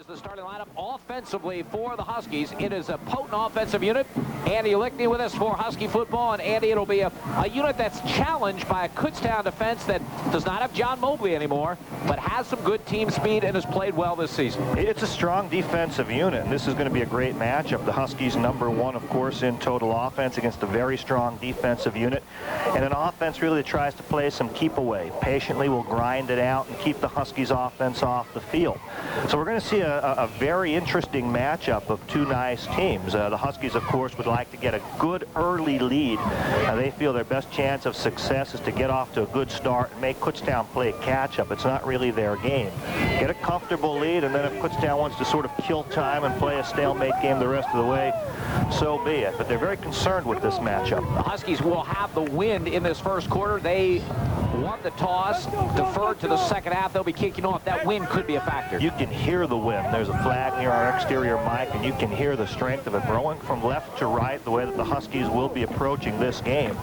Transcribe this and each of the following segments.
the starting lineup offensively for the Huskies. It is a potent offensive unit. Andy Lickney with us for Husky football. And Andy, it'll be a unit that's challenged by a Kutztown defense that does not have John Mobley anymore, but has some good team speed and has played well this season. It's a strong defensive unit, and this is going to be a great matchup. The Huskies #1, of course, in total offense against a very strong defensive unit. And an offense really tries to play some keep away. Patiently will grind it out and keep the Huskies offense off the field. So we're going to see a very interesting matchup of two nice teams. The Huskies, of course, would like to get a good early lead. They feel their best chance of success is to get off to a good start and make Kutztown play catch-up. It's not really their game. Get a comfortable lead, and then if Kutztown wants to sort of kill time and play a stalemate game the rest of the way, so be it. But they're very concerned with this matchup. The Huskies will have the wind in this first quarter. They won the toss, deferred to the second half. They'll be kicking off. That wind could be a factor. You can hear the wind. There's a flag near our exterior mic, and you can hear the strength of it growing from left to right, the way that the Huskies will be approaching this game.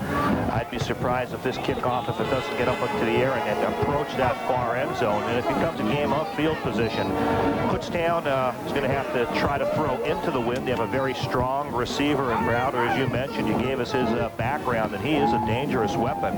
I'd be surprised if this kickoff, if it doesn't get up into the air and approach that far end zone, and it becomes a game of field position. Kutztown is going to have to try to throw into the wind. They have a very strong receiver in Browder, as you mentioned. You gave us his background, and he is a dangerous weapon,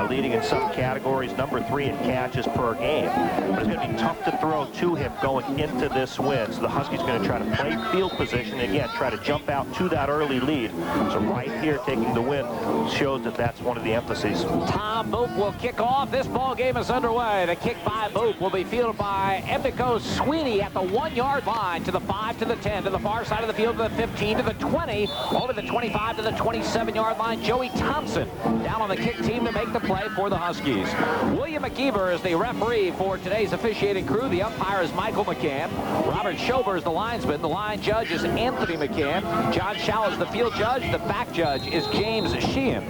leading in some categories, #3 in catches per game. But it's going to be tough to throw to him going into this wind. So the Huskies are going to try to play field position, and again, try to jump out to that early lead. So right here, taking the wind shows that that's one of the emphases. Tom Boop will kick off. This ball game is underway. The kick by Boop will be fielded by Emiko Sweeney at the 1-yard line, to the 5, to the 10, to the far side of the field, to the 15, to the 20, all to the 25, to the 27-yard line. Joey Thompson down on the kick team to make the play for the Huskies. William McKeever is the referee for today's officiating crew. The umpire is Michael McCann. Robert Schober is the linesman. The line judge is Anthony McCann. John Schall is the field judge. The back judge is James Sheehan.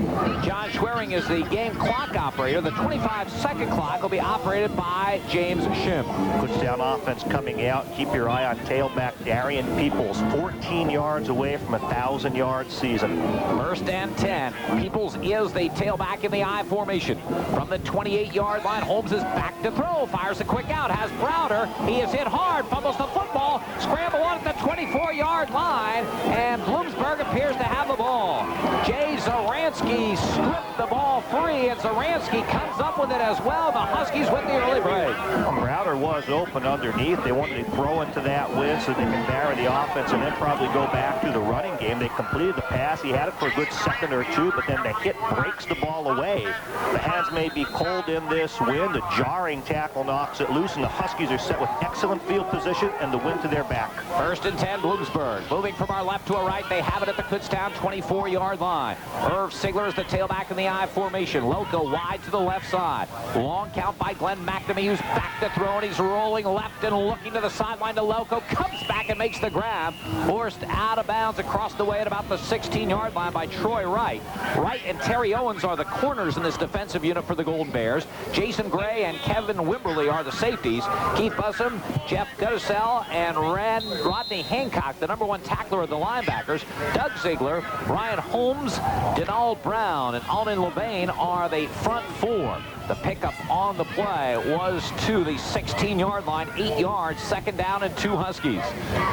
John Schwering is the game clock operator. The 25-second clock will be operated by James Shim. Kutztown offense coming out. Keep your eye on tailback Darian Peoples, 14 yards away from a 1,000-yard season. First and 10. Peoples is the tailback in the I formation. From the 28-yard line, Holmes is back to throw. Fires a quick out. Has Browder. He is hit hard. Fumbles the football. Scramble on at the 24-yard line. And Bloomsburg appears to have the ball. Jay Zaransky stripped the ball free, and Zaransky comes up with it as well. The Huskies with the early break. Browder was open underneath. They wanted to throw into that wind so they can vary the offense and then probably go back to the running game. They completed the pass. He had it for a good second or two, but then the hit breaks the ball away. The hands may be cold in this wind. A jarring tackle knocks it loose, and the Huskies are set with excellent field position and the wind to their back. First and 10, Bloomsburg. Moving from our left to our right, they have it at the Kutztown 24-yard line. Irv Sigler is the tailback in the I formation. Loco wide to the left side. Long count by Glenn McNamee, who's back to throw, and he's rolling left and looking to the sideline to Loco. Comes back and makes the grab. Forced out of bounds across the way at about the 16-yard line by Troy Wright. Wright and Terry Owens are the corners in this defensive unit for the Golden Bears. Jason Gray and Kevin Wimberly are the safeties. Keith Bussum, Jeff Guttersell, and Rodney Hancock, the #1 tackler of the linebackers. Doug Ziegler, Ryan Holmes, Donald Brown, and Alden Levain are the front four. The pickup on the play was to the 16-yard line, 8 yards, second down and 2 Huskies.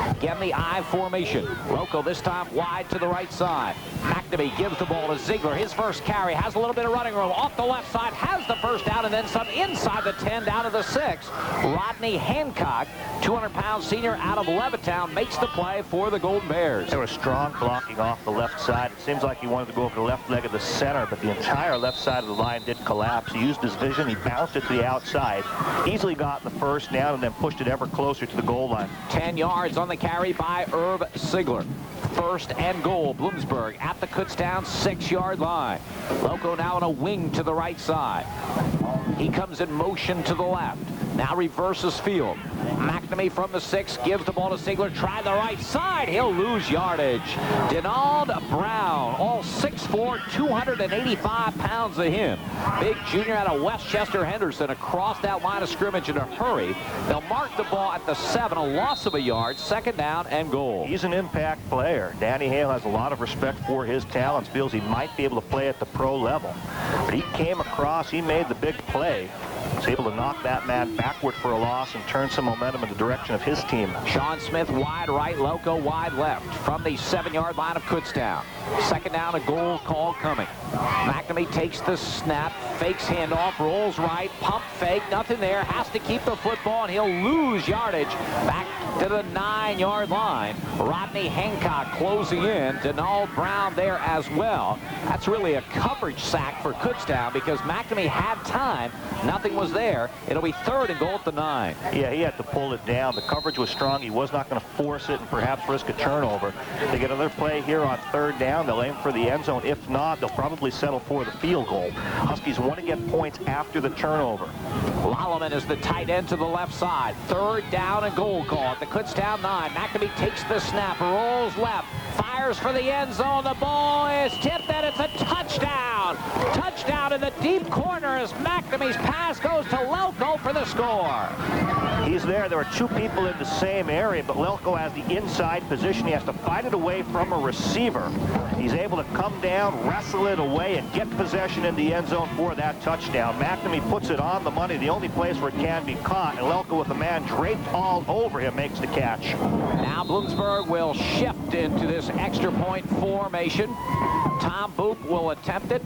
Again, the I formation. Loco this time wide to the right side. McNamee gives the ball to Ziegler. His first carry, has a little bit of running room. Off the left side, has the first down, and then some inside the 10 down to the 6. Rodney Hancock, 200-pound senior out of Levittown, makes the play for the Golden Bears. There was strong blocking off the left side. It seems like he wanted to go over the left leg of the center, but the entire left side of the line did collapse. He used his vision. He bounced it to the outside. Easily got the first down and then pushed it ever closer to the goal line. 10 yards on the carry by Irv Sigler. First and goal. Bloomsburg at the Kutztown 6-yard line. Loco now on a wing to the right side. He comes in motion to the left. Now reverses field. McNamee from the 6 gives the ball to Sigler. Try the right side. He'll lose yardage. Donald Brown, all 6'4", 285 pounds of him. Big junior out of Westchester Henderson across that line of scrimmage in a hurry. They'll mark the ball at the 7, a loss of a yard, second down and goal. He's an impact player. Danny Hale has a lot of respect for his talents, feels he might be able to play at the pro level. But he came across, he made the big play. He's able to knock that man backward for a loss and turn some momentum in the direction of his team. Sean Smith wide right, Loco wide left from the 7-yard line of Kutztown. Second down, a goal call coming. McNamee takes the snap, fakes handoff, rolls right, pump fake, nothing there, has to keep the football, and he'll lose yardage back to the 9-yard line. Rodney Hancock closing in. Donald Brown there as well. That's really a coverage sack for Kutztown because McNamee had time. Nothing was there. It'll be 3rd and goal at the 9. Yeah, he had to pull it down. The coverage was strong. He was not going to force it and perhaps risk a turnover. They get another play here on 3rd down. They'll aim for the end zone. If not, they'll probably settle for the field goal. Huskies want to get points after the turnover. Lolleman is the tight end to the left side. 3rd down and goal call at the Kutztown 9. McNamee takes the snap, rolls left, fires for the end zone. The ball is tipped, and it's a touchdown. Touchdown in the deep corner as McNamee's pass goes to Lelko for the score. He's there. There are 2 people in the same area, but Lelko has the inside position. He has to fight it away from a receiver. He's able to come down, wrestle it away, and get possession in the end zone for that touchdown. McNamee puts it on the money, the only place where it can be caught, and Lelko, with a man draped all over him, makes the catch. Now Bloomsburg will shift into this extra point formation. Tom Boop will attempt it.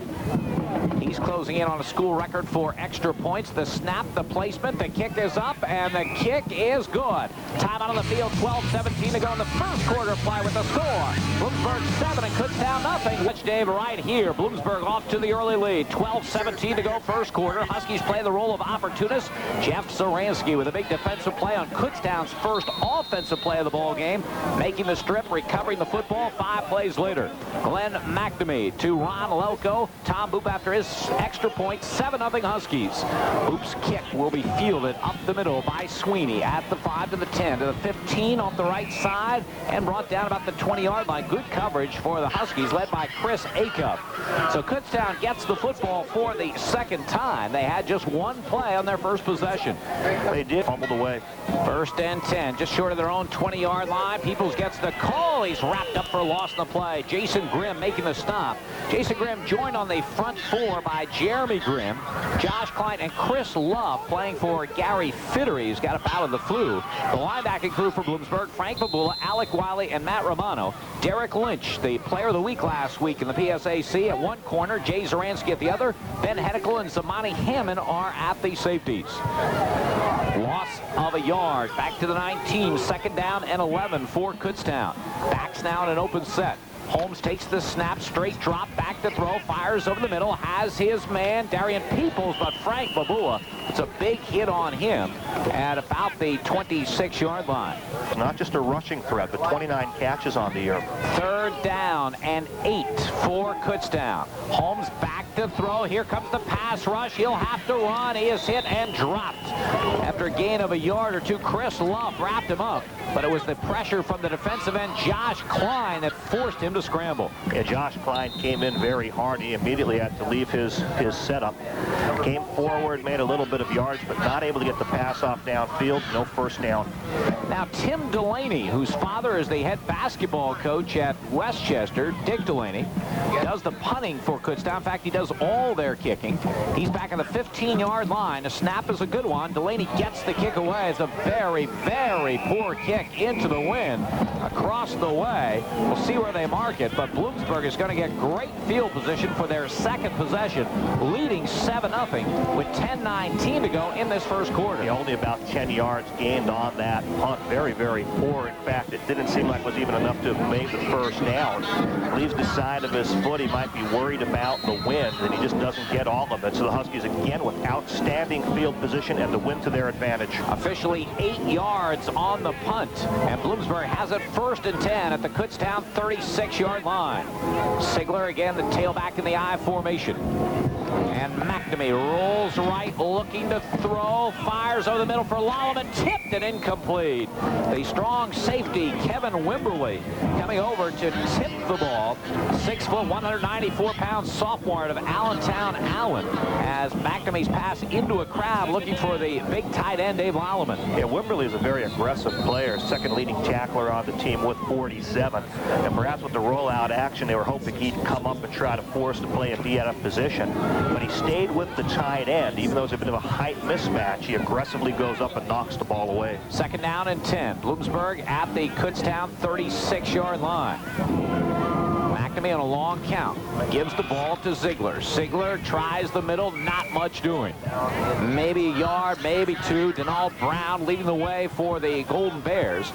He's closing in on a school record for extra points. The snap, the placement, the kick is up, and the kick is good. Time out on the field, 12-17 to go in the first quarter play with the score. Bloomsburg 7 and Kutztown nothing. Which Dave right here. Bloomsburg off to the early lead. 12-17 to go first quarter. Huskies play the role of opportunist. Jeff Zaransky with a big defensive play on Kutztown's first offensive play of the ball game. Making the strip, recovering the football 5 plays later. Glenn McNamee to Ron Lelko. Tom Boop after his extra point, 7-0 Huskies. Boop's kick will be fielded up the middle by Sweeney at the 5 to the 10 to the 15 off the right side and brought down about the 20-yard line. Good coverage for the Huskies led by Chris Acuff. So Kutztown gets the football for the 2nd time. They had just 1 play on their first possession. They did fumbled away. 1st and 10, just short of their own 20-yard line. Peoples gets the call. He's wrapped up for a loss in the play. Jason Grimm making the stop. Jason Grimm joined on the front 4 by Jeremy Grimm, Josh Klein, and Chris Love playing for Gary Fittery, who's got a bout of the flu. The linebacking crew for Bloomsburg, Frank Babula, Alec Wiley, and Matt Romano. Derek Lynch, the player of the week last week in the PSAC at one corner, Jay Zaransky at the other. Ben Hedicle and Zamani Hammond are at the safeties. Loss of a yard. Back to the 19, 2nd down and 11 for Kutztown. Backs now in an open set. Holmes takes the snap, straight drop, back to throw, fires over the middle, has his man, Darian Peoples, but Frank Babula, it's a big hit on him at about the 26-yard line. Not just a rushing threat, but 29 catches on the year. 3rd down and 8 for Kutztown. Holmes back to throw. Here comes the pass rush. He'll have to run. He is hit and dropped. After a gain of a yard or 2, Chris Love wrapped him up, but it was the pressure from the defensive end, Josh Klein, that forced him to scramble. Yeah, Josh Klein came in very hard. He immediately had to leave his setup. Came forward, made a little bit of yards, but not able to get the pass off downfield. No 1st down. Now, Tim Delaney, whose father is the head basketball coach at Westchester, Dick Delaney, does the punting for Kutztown. In fact, he does all their kicking. He's back on the 15-yard line. The snap is a good one. Delaney gets the kick away. It's a very, very poor kick into the wind across the way. We'll see where they mark it, but Bloomsburg is going to get great field position for their 2nd possession, leading 7-0 with 10:19 to go in this first quarter. Yeah, only about 10 yards gained on that punt. Very, very poor. In fact, it didn't seem like it was even enough to have made the 1st down. Leaves the side of his foot. He might be worried about the wind, and he just doesn't get all of it. So the Huskies, again, with outstanding field position and the wind to their advantage. Officially 8 yards on the punt, and Bloomsburg has it 1st and 10 at the Kutztown 36-yard line. Sigler again, the tailback in the I formation. And McNamee rolls right, looking to throw, fires fires over the middll for Lallemand, tipped and incomplete. The strong safety, Kevin Wimberly, coming over to tip the ball. 6 foot, 194-pound sophomore out of Allentown, Allen, as McNamee's pass into a crowd looking for the big tight end, Dave Lallemand. Yeah, Wimberly is a very aggressive player, second leading tackler on the team with 47. And perhaps with the rollout action, they were hoping he'd come up and try to force the play at the DNF position. But he stayed with the tight end. Even though it's a bit of a height mismatch, he aggressively goes up and knocks the ball away. 2nd down and 10. Bloomsburg at the Kutztown 36-yard line. McNamee on a long count. Gives the ball to Ziegler. Ziegler tries the middle, not much doing. Maybe a yard, maybe two. Denald Brown leading the way for the Golden Bears.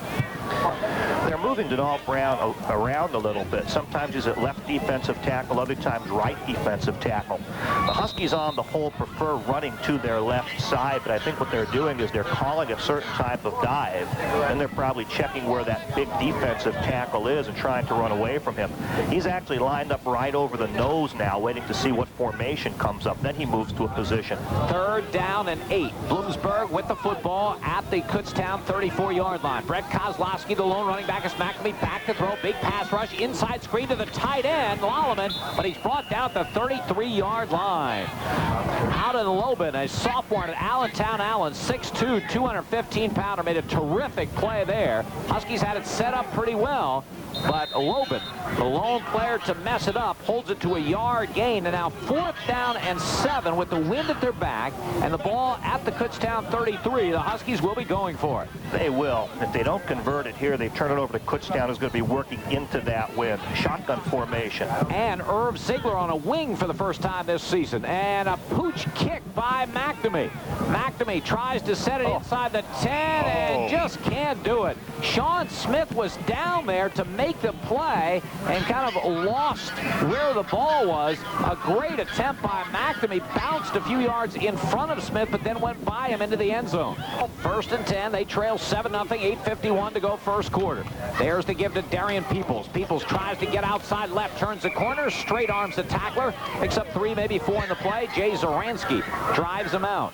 They're moving Denald Brown around a little bit. Sometimes he's at left defensive tackle, other times right defensive tackle. The Huskies on the whole prefer running to their left side, but I think what they're doing is they're calling a certain type of dive, and they're probably checking where that big defensive tackle is and trying to run away from him. He's actually lined up right over the nose now, waiting to see what formation comes up. Then he moves to a position. 3rd down and 8. Bloomsburg with the football at the Kutztown 34-yard line. Brett Kozlowski, the lone running back, as McNamee back to throw. Big pass rush, inside screen to the tight end, Lallemand, but he's brought down at the 33-yard line. Howden Lobin, a sophomore at Allentown, Allen, 6'2", 215-pounder, made a terrific play there. Huskies had it set up pretty well, but Lobin, the lone player to mess it up, holds it to a yard gain, and now 4th down and 7 with the wind at their back and the ball at the Kutztown 33. The Huskies will be going for it. They will. If they don't convert it here, they turn it over to Kutztown, who's going to be working into that wind. Shotgun formation. And Irv Ziegler on a wing for the first time this season. And a pooch kick by McNamee. McNamee tries to set it inside the 10 and just can't do it. Sean Smith was down there to make the play and kind of lost where the ball was. A great attempt by McNamee. Bounced a few yards in front of Smith, but then went by him into the end zone. 1st and 10. They trail 7-0. 8:51 to go first quarter. There's the give to Darian Peoples. Peoples tries to get outside left, turns the corner, straight arms the tackler, picks up 3, maybe 4 in the play. Jay Zoransky drives him out.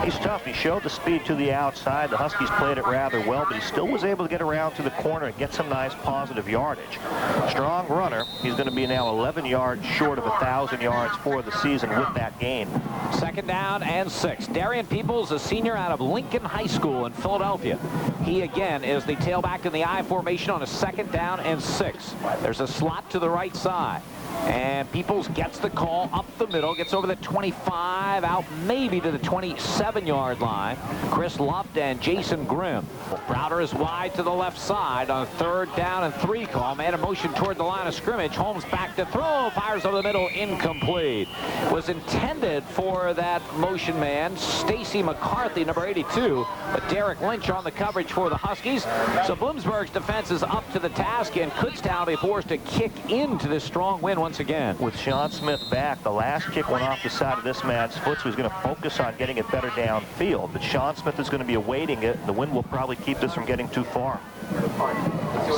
He's tough. He showed the speed to the outside. The Huskies played it rather well, but he still was able to get around to the corner and get some nice positive yardage. Strong runner. He's going to be now 11 yards short of 1,000 yards for the season with that gain. 2nd down and 6. Darian Peoples, a senior out of Lincoln High School in Philadelphia. He again is the tailback in the I formation on a 2nd down and 6. There's a slot to the right side. And Peoples gets the call up the middle, gets over the 25, out maybe to the 27-yard line. Chris Luft and Jason Grimm. Browder is wide to the left side on a 3rd down and 3 call. Man in motion toward the line of scrimmage. Holmes back to throw, fires over the middle, incomplete. Was intended for that motion man, Stacy McCarthy, number 82, but Derek Lynch on the coverage for the Huskies. So Bloomsburg's defense is up to the task, and Kutztown will be forced to kick into this strong win once again. With Sean Smith back, the last kick went off the side of this man's foot, so he's going to focus on getting it better downfield. But Sean Smith is going to be awaiting it, and the wind will probably keep this from getting too far.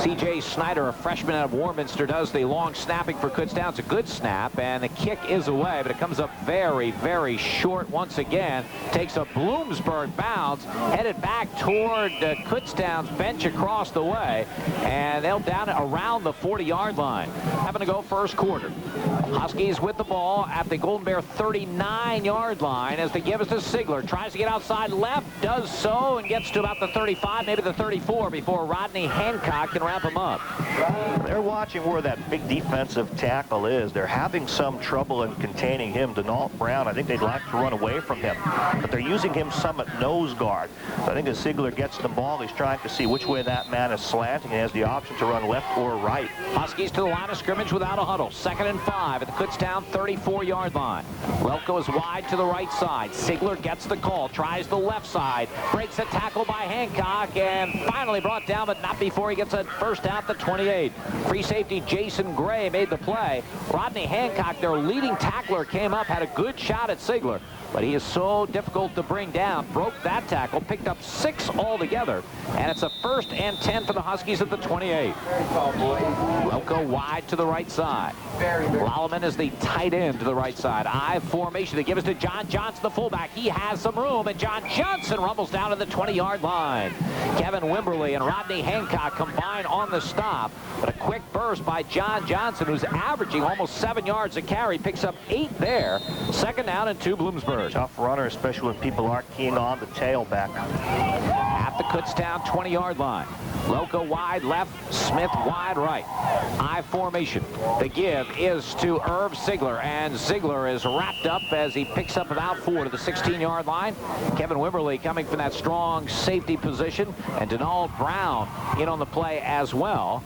C.J. Snyder, a freshman out of Warminster, does the long snapping for Kutztown. It's a good snap, and the kick is away, but it comes up very, very short once again. Takes a Bloomsburg bounce, headed back toward Kutztown's bench across the way, and they'll down it around the 40-yard line. Having to go first quarter. Huskies with the ball at the Golden Bear 39-yard line as they give us to Ziegler. Tries to get outside left, does so, and gets to about the 35, maybe the 34 before Rodney Hancock can wrap him up. They're watching where that big defensive tackle is. They're having some trouble in containing him. Denald Brown, I think they'd like to run away from him, but they're using him some at nose guard. So I think as Ziegler gets the ball, he's trying to see which way that man is slanting and has the option to run left or right. Huskies to the line of scrimmage without a huddle. 2nd and 5 at the Kutztown 34-yard line. Welko is wide to the right side. Ziegler gets the call, tries the left side, breaks a tackle by Hancock, and finally brought down, but not before he gets a first down at the 28. Free safety Jason Gray made the play. Rodney Hancock, their leading tackler, came up, had a good shot at Ziegler. but he is so difficult to bring down. Broke that tackle, picked up 6 altogether, and it's a 1st and 10 for the Huskies at the 28. Loco wide to the right side. Lallemand is the tight end to the right side. I formation to give us to John Johnson, the fullback. He has some room, and John Johnson rumbles down to the 20-yard line. Kevin Wimberly and Rodney Hancock combine on the stop, but a quick burst by John Johnson, who's averaging almost 7 yards a carry, picks up 8 there. 2nd down and 2, Bloomsburg. Tough runner, especially when people aren't keying on the tailback. At the Kutztown 20-yard line. Loco wide left, Smith wide right. I formation. The give is to Irv Ziegler, and Ziegler is wrapped up as he picks up about 4 to the 16-yard line. Kevin Wimberly coming from that strong safety position, and Donald Brown in on the play as well.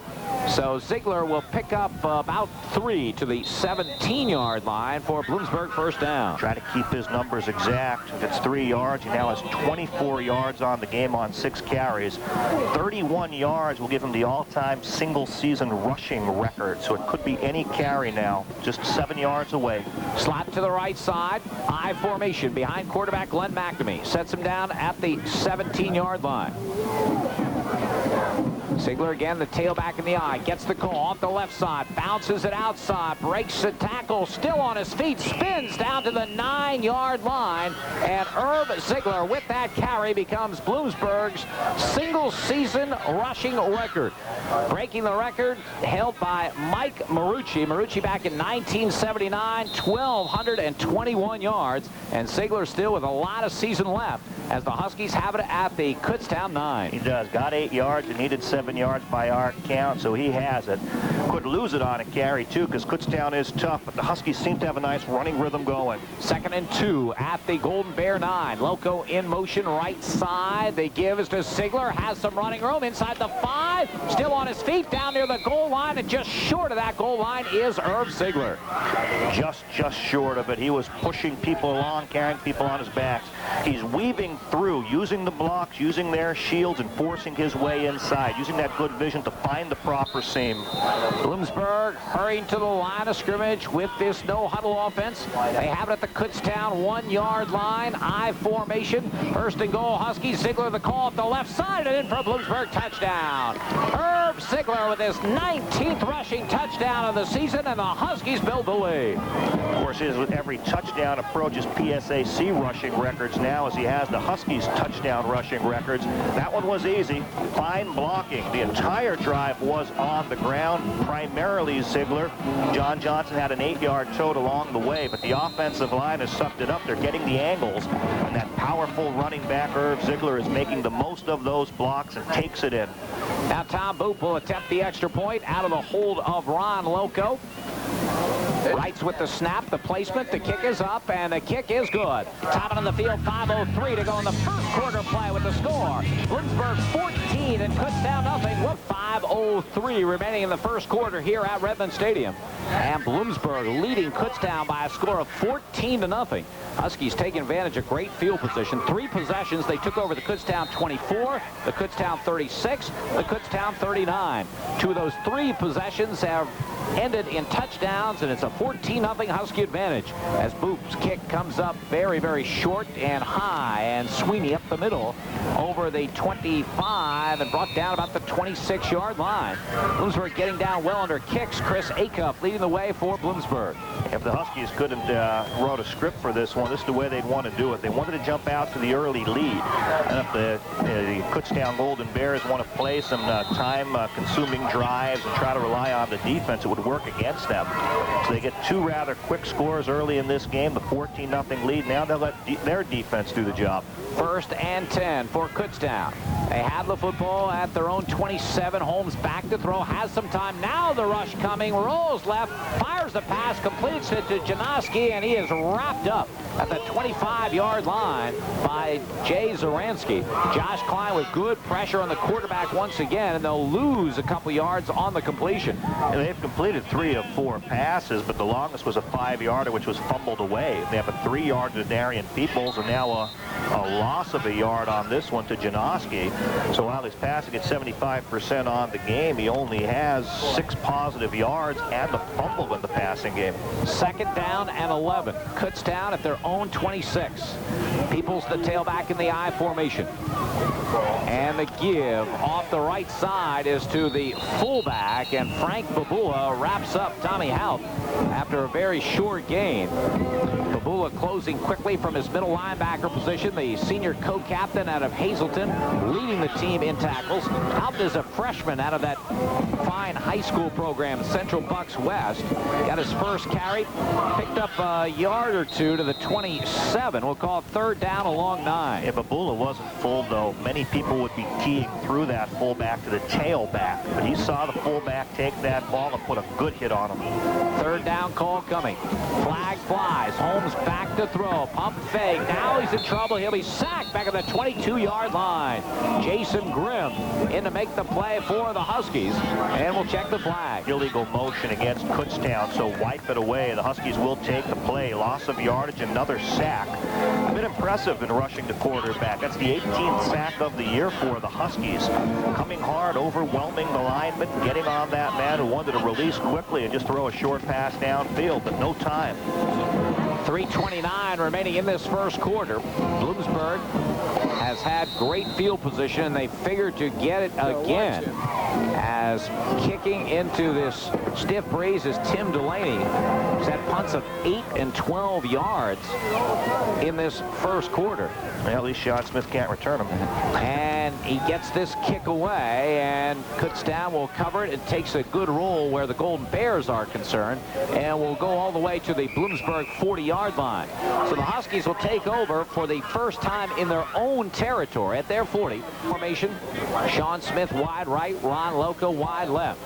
So Ziegler will pick up about 3 to the 17-yard line for Bloomsburg 1st down. Try to keep his numbers exact. If it's 3 yards, he now has 24 yards on the game on 6 carries. 31 yards will give him the all-time single-season rushing record. So it could be any carry now, just 7 yards away. Slot to the right side. I formation behind quarterback Glenn McNamee. Sets him down at the 17-yard line. Ziegler again, the tailback in the eye, gets the call off the left side, bounces it outside, breaks the tackle, still on his feet, spins down to the 9-yard line, and Irv Ziegler with that carry becomes Bloomsburg's single-season rushing record. Breaking the record held by Mike Marucci. Marucci back in 1979, 1,221 yards, and Ziegler still with a lot of season left as the Huskies have it at the Kutztown 9. He does. Got 8 yards and needed 7 yards by our count, so he has it. Could lose it on a carry, too, because Kutztown is tough, but the Huskies seem to have a nice running rhythm going. 2nd and 2 at the Golden Bear 9. Loco in motion right side. They give is to Ziegler. Has some running room inside the 5. Still on his feet down near the goal line, and just short of that goal line is Irv Ziegler. Just short of it. He was pushing people along, carrying people on his backs. He's weaving through, using the blocks, using their shields, and forcing his way inside, using that good vision to find the proper seam. Bloomsburg hurrying to the line of scrimmage with this no-huddle offense. They have it at the Kutztown 1-yard line. I formation. 1st and goal, Huskies. Ziegler the call at the left side, and in for a Bloomsburg touchdown. Irv Ziegler with his 19th rushing touchdown of the season, and the Huskies build the lead. Of course, with every touchdown approaches PSAC rushing records now, as he has the Huskies touchdown rushing records. That one was easy. Fine blocking. The entire drive was on the ground, primarily Ziegler. John Johnson had an 8-yard tote along the way, but the offensive line has sucked it up. They're getting the angles, and that powerful running back, Irv Ziegler, is making the most of those blocks and takes it in. Now Tom Boop will attempt the extra point out of the hold of Ron Loco. Wrights with the snap, the placement, the kick is up, and the kick is good. Topping on the field, 5:03 to go in the first quarter play with the score. Bloomsburg 14 and Kutztown nothing with 5:03 remaining in the first quarter here at Redmond Stadium. And Bloomsburg leading Kutztown by a score of 14-0. Huskies taking advantage of great field position. 3 possessions, they took over the Kutztown 24, the Kutztown 36, the Kutztown 39. 2 of those 3 possessions have ended in touchdowns, and it's a 14-0 Husky advantage as Boop's kick comes up very, very short and high, and Sweeney up the middle over the 25 and brought down about the 26-yard line. Bloomsburg getting down well under kicks. Chris Acuff leading the way for Bloomsburg. If the Huskies couldn't wrote a script for this one, this is the way they'd want to do it. They wanted to jump out to the early lead, and if the Kutztown Golden Bears want to play some time-consuming drives and try to rely on the defense, it would work against them. So they get 2 rather quick scores early in this game, the 14-0 lead. Now they'll let their defense do the job. 1st and 10 for Kutztown. They have the football at their own 27. Holmes back to throw, has some time. Now the rush coming, rolls left, fires the pass, completes it to Janoski, and he is wrapped up at the 25-yard line by Jay Zaransky. Josh Klein with good pressure on the quarterback once again, and they'll lose a couple yards on the completion. And they've completed 3 of 4 passes, but the longest was a 5-yarder, which was fumbled away. They have a 3-yarder to Darian Peoples, and now a a loss of a yard on this one to Janoski. So while he's passing at 75% on the game, he only has 6 positive yards and a fumble in the passing game. Second down and 11. Kutztown at their own 26. Peoples the tailback in the I formation. And the give off the right side is to the fullback, and Frank Babula wraps up Tommy Houck after a very short gain. Babula closing quickly from his middle linebacker position, the senior co-captain out of Hazleton, leading the team in tackles. Houck is a freshman out of that fine high school program, Central Bucks West. Got his first carry, picked up a yard or two to the 27. We'll call it third down along 9. If Babula wasn't full, though, many people would be keying through that fullback to the tailback. But he saw the fullback take that ball and put a good hit on him. Third down call coming. Flag flies. Holmes back to throw. Pump fake. Now he's in trouble. He'll be sacked back at the 22-yard line. Jason Grimm in to make the play for the Huskies. And we'll check the flag. Illegal motion against Kutztown, so wipe it away. The Huskies will take the play. Loss of yardage, another sack. A bit impressive in rushing the quarterback. That's the 18th sack of the year for the Huskies. Coming hard, overwhelming the lineman, getting on that man who wanted to release quickly and just throw a short pass downfield, but no time. 3:29 remaining in this first quarter. Bloomsburg has had great field position, and they figured to get it again, as kicking into this stiff breeze is Tim Delaney. He's had punts of 8 and 12 yards in this first quarter. Well, at least Sean Smith can't return them. And he gets this kick away, and Kutztown will cover it. It takes a good roll where the Golden Bears are concerned, and will go all the way to the Bloomsburg 40-yard line. So the Huskies will take over for the first time in their own territory at their 40. Formation, Sean Smith wide right, Ron Loco wide left.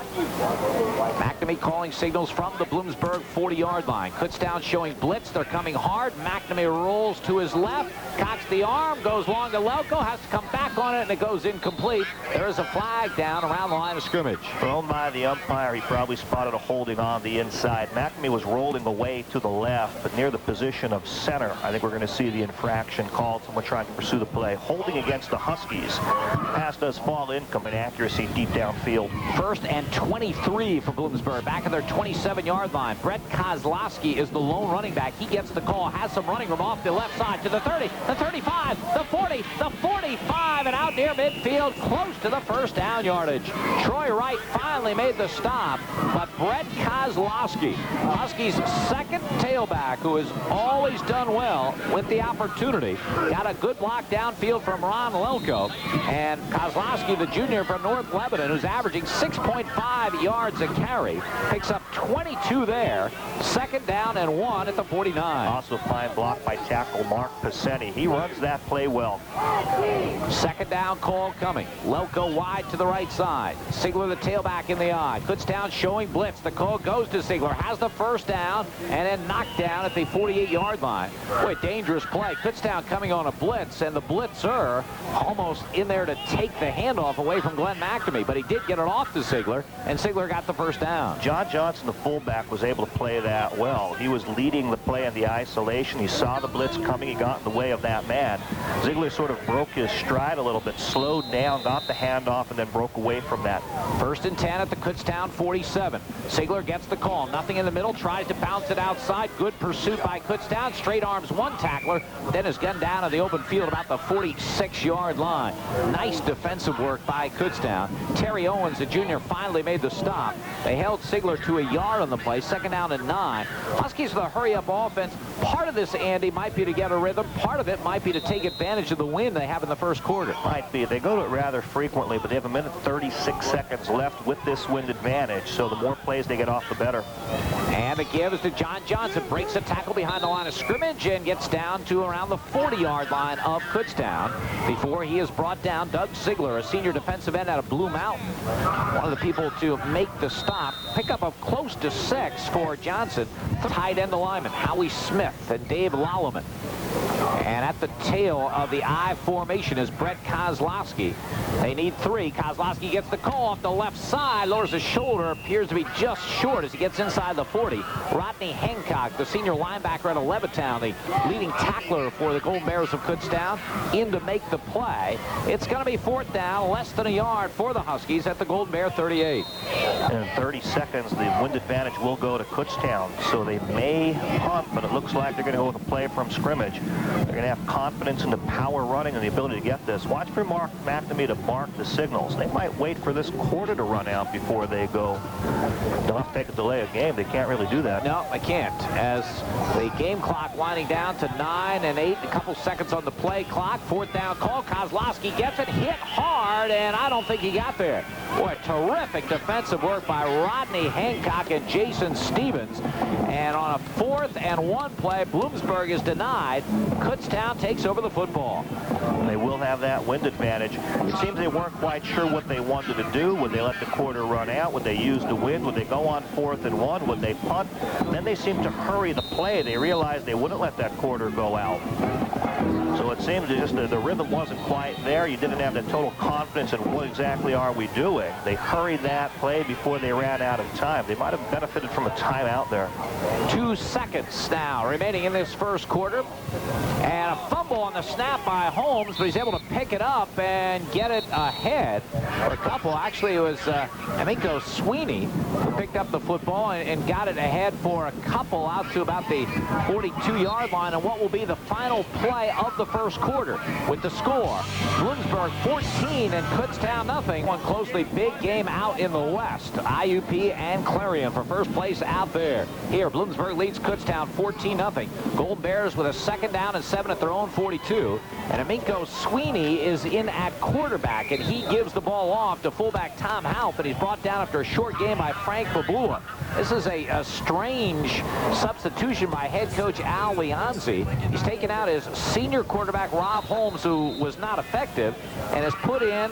McNamee calling signals from the Bloomsburg 40-yard line. Kutztown showing blitz. They're coming hard. McNamee rolls to his left, cocks the arm, goes long to Loco, has to come back on it, and it goes incomplete. There is a flag down around the line of scrimmage. Thrown by the umpire. He probably spotted a holding on the inside. McNamee was rolling away to the left, but near the position of center. I think we're going to see the infraction called. Someone trying to pursue the play. Holding against the Huskies. Pass does fall incomplete. Accuracy deep downfield. First and 23 for Bloomsburg. Back at their 27-yard line. Brett Kozlowski is the lone running back. He gets the call. Has some running room off the left side to the 30, the 35, the 40, the 45, and out near midfield, close to the first down yardage. Troy Wright finally made the stop, but Brett Kozlowski, Huskies' second tailback, who has always done well with the opportunity, got a good block downfield from Ron Loco, and Kozlowski, the junior from North Lebanon, who's averaging 6.5 yards a carry, picks up 22 there. Second down and 1 at the 49. Also fine block by tackle Mark Paceni. He runs that play well. Second down call coming. Loco wide to the right side. Sigler the tailback in the eye. Kutztown showing blitz. The call goes to Sigler. Has the first down and then knocked down at the 48-yard line. Boy, dangerous play. Kutztown coming on a blitz, and the blitzer almost in there to take the handoff away from Glenn McNamee, but he did get it off to Sigler, and Sigler got the first down. John Johnson, the fullback, was able to play that well. He was leading the play in the isolation. He saw the blitz coming. He got in the way of that man. Sigler sort of broke his stride a little bit, slowed down, got the handoff, and then broke away from that. First and 10 at the Kutztown 47. Sigler gets the call. Nothing in the middle. Tries to bounce it outside. Good pursuit by Kutztown. Straight arms one tackler. Then is gunned down in the open field about the 46-yard line. Nice defensive work by Kutztown. Terry Owens, the junior, finally made the stop. They held Sigler to a yard on the play. Second down and 9. Huskies with a hurry-up offense. Part of this, Andy, might be to get a rhythm. Part of it might be to take advantage of the wind they have in the first quarter. Might be. They go to it rather frequently, but they have 1:36 seconds left with this wind advantage, so the more plays they get off, the better. And the give is to John Johnson. Breaks a tackle behind the line of scrimmage and gets down to around the 40-yard line of Kutztown before he is brought down. Doug Sigler, a senior defensive end out of Blue Mountain, one of the people to make the stop. Pickup of close to 6 for Johnson. Tight end lineman Howie Smith and Dave Lolleman. And at the tail of the I formation is Brett Kozlowski. They need 3. Kozlowski gets the call off the left side, lowers his shoulder, appears to be just short as he gets inside the 40. Rodney Hancock, the senior linebacker out of Levittown, the leading tackler for the Golden Bears of Kutztown, in to make the play. It's going to be 4th down, less than a yard for the Huskies at the Golden Bear 38. And in 30 seconds, the wind advantage will go to Kutztown, so they may punt, but it looks like they're going to go with a play from scrimmage. They're going to have confidence in the power running and the ability to get this. Watch for Mark McNamee to mark the signals. They might wait for this quarter to run out before they go. They'll have to take a delay of game. They can't really do that. No, they can't. As the game clock winding down to 9 and 8, a couple seconds on the play clock. 4th down call. Kozlowski gets it, hit hard, and I don't think he got there. Boy, terrific defensive work by Rodney Hancock and Jason Stevens. And on a 4th and 1 play, Bloomsburg is denied. Kutztown takes over the football. They will have that wind advantage. It seems they weren't quite sure what they wanted to do. Would they let the quarter run out? Would they use the wind? Would they go on 4th and 1? Would they punt? Then they seemed to hurry the play. They realized they wouldn't let that quarter go out. So it seemed just the rhythm wasn't quite there. You didn't have the total confidence in what exactly are we doing. They hurried that play before they ran out of time. They might have benefited from a timeout there. 2 seconds now remaining in this first quarter. And a fumble on the snap by Holmes, but he's able to pick it up and get it ahead. For a couple, actually, it was Amico Sweeney who picked up the football and got it ahead for a couple out to about the 42-yard line. And what will be the final play of the first quarter with the score. Bloomsburg 14 and Kutztown nothing. One closely big game out in the West. IUP and Clarion for first place out there. Here, Bloomsburg leads Kutztown 14-0. Golden Bears with a 2nd down and 7 at their own 42. And Amico Sweeney is in at quarterback, and he gives the ball off to fullback Tom Halp, and he's brought down after a short game by Frank Bablua. This is a strange substitution by head coach Al Leonzi. He's taken out his senior quarterback Rob Holmes, who was not effective, and has put in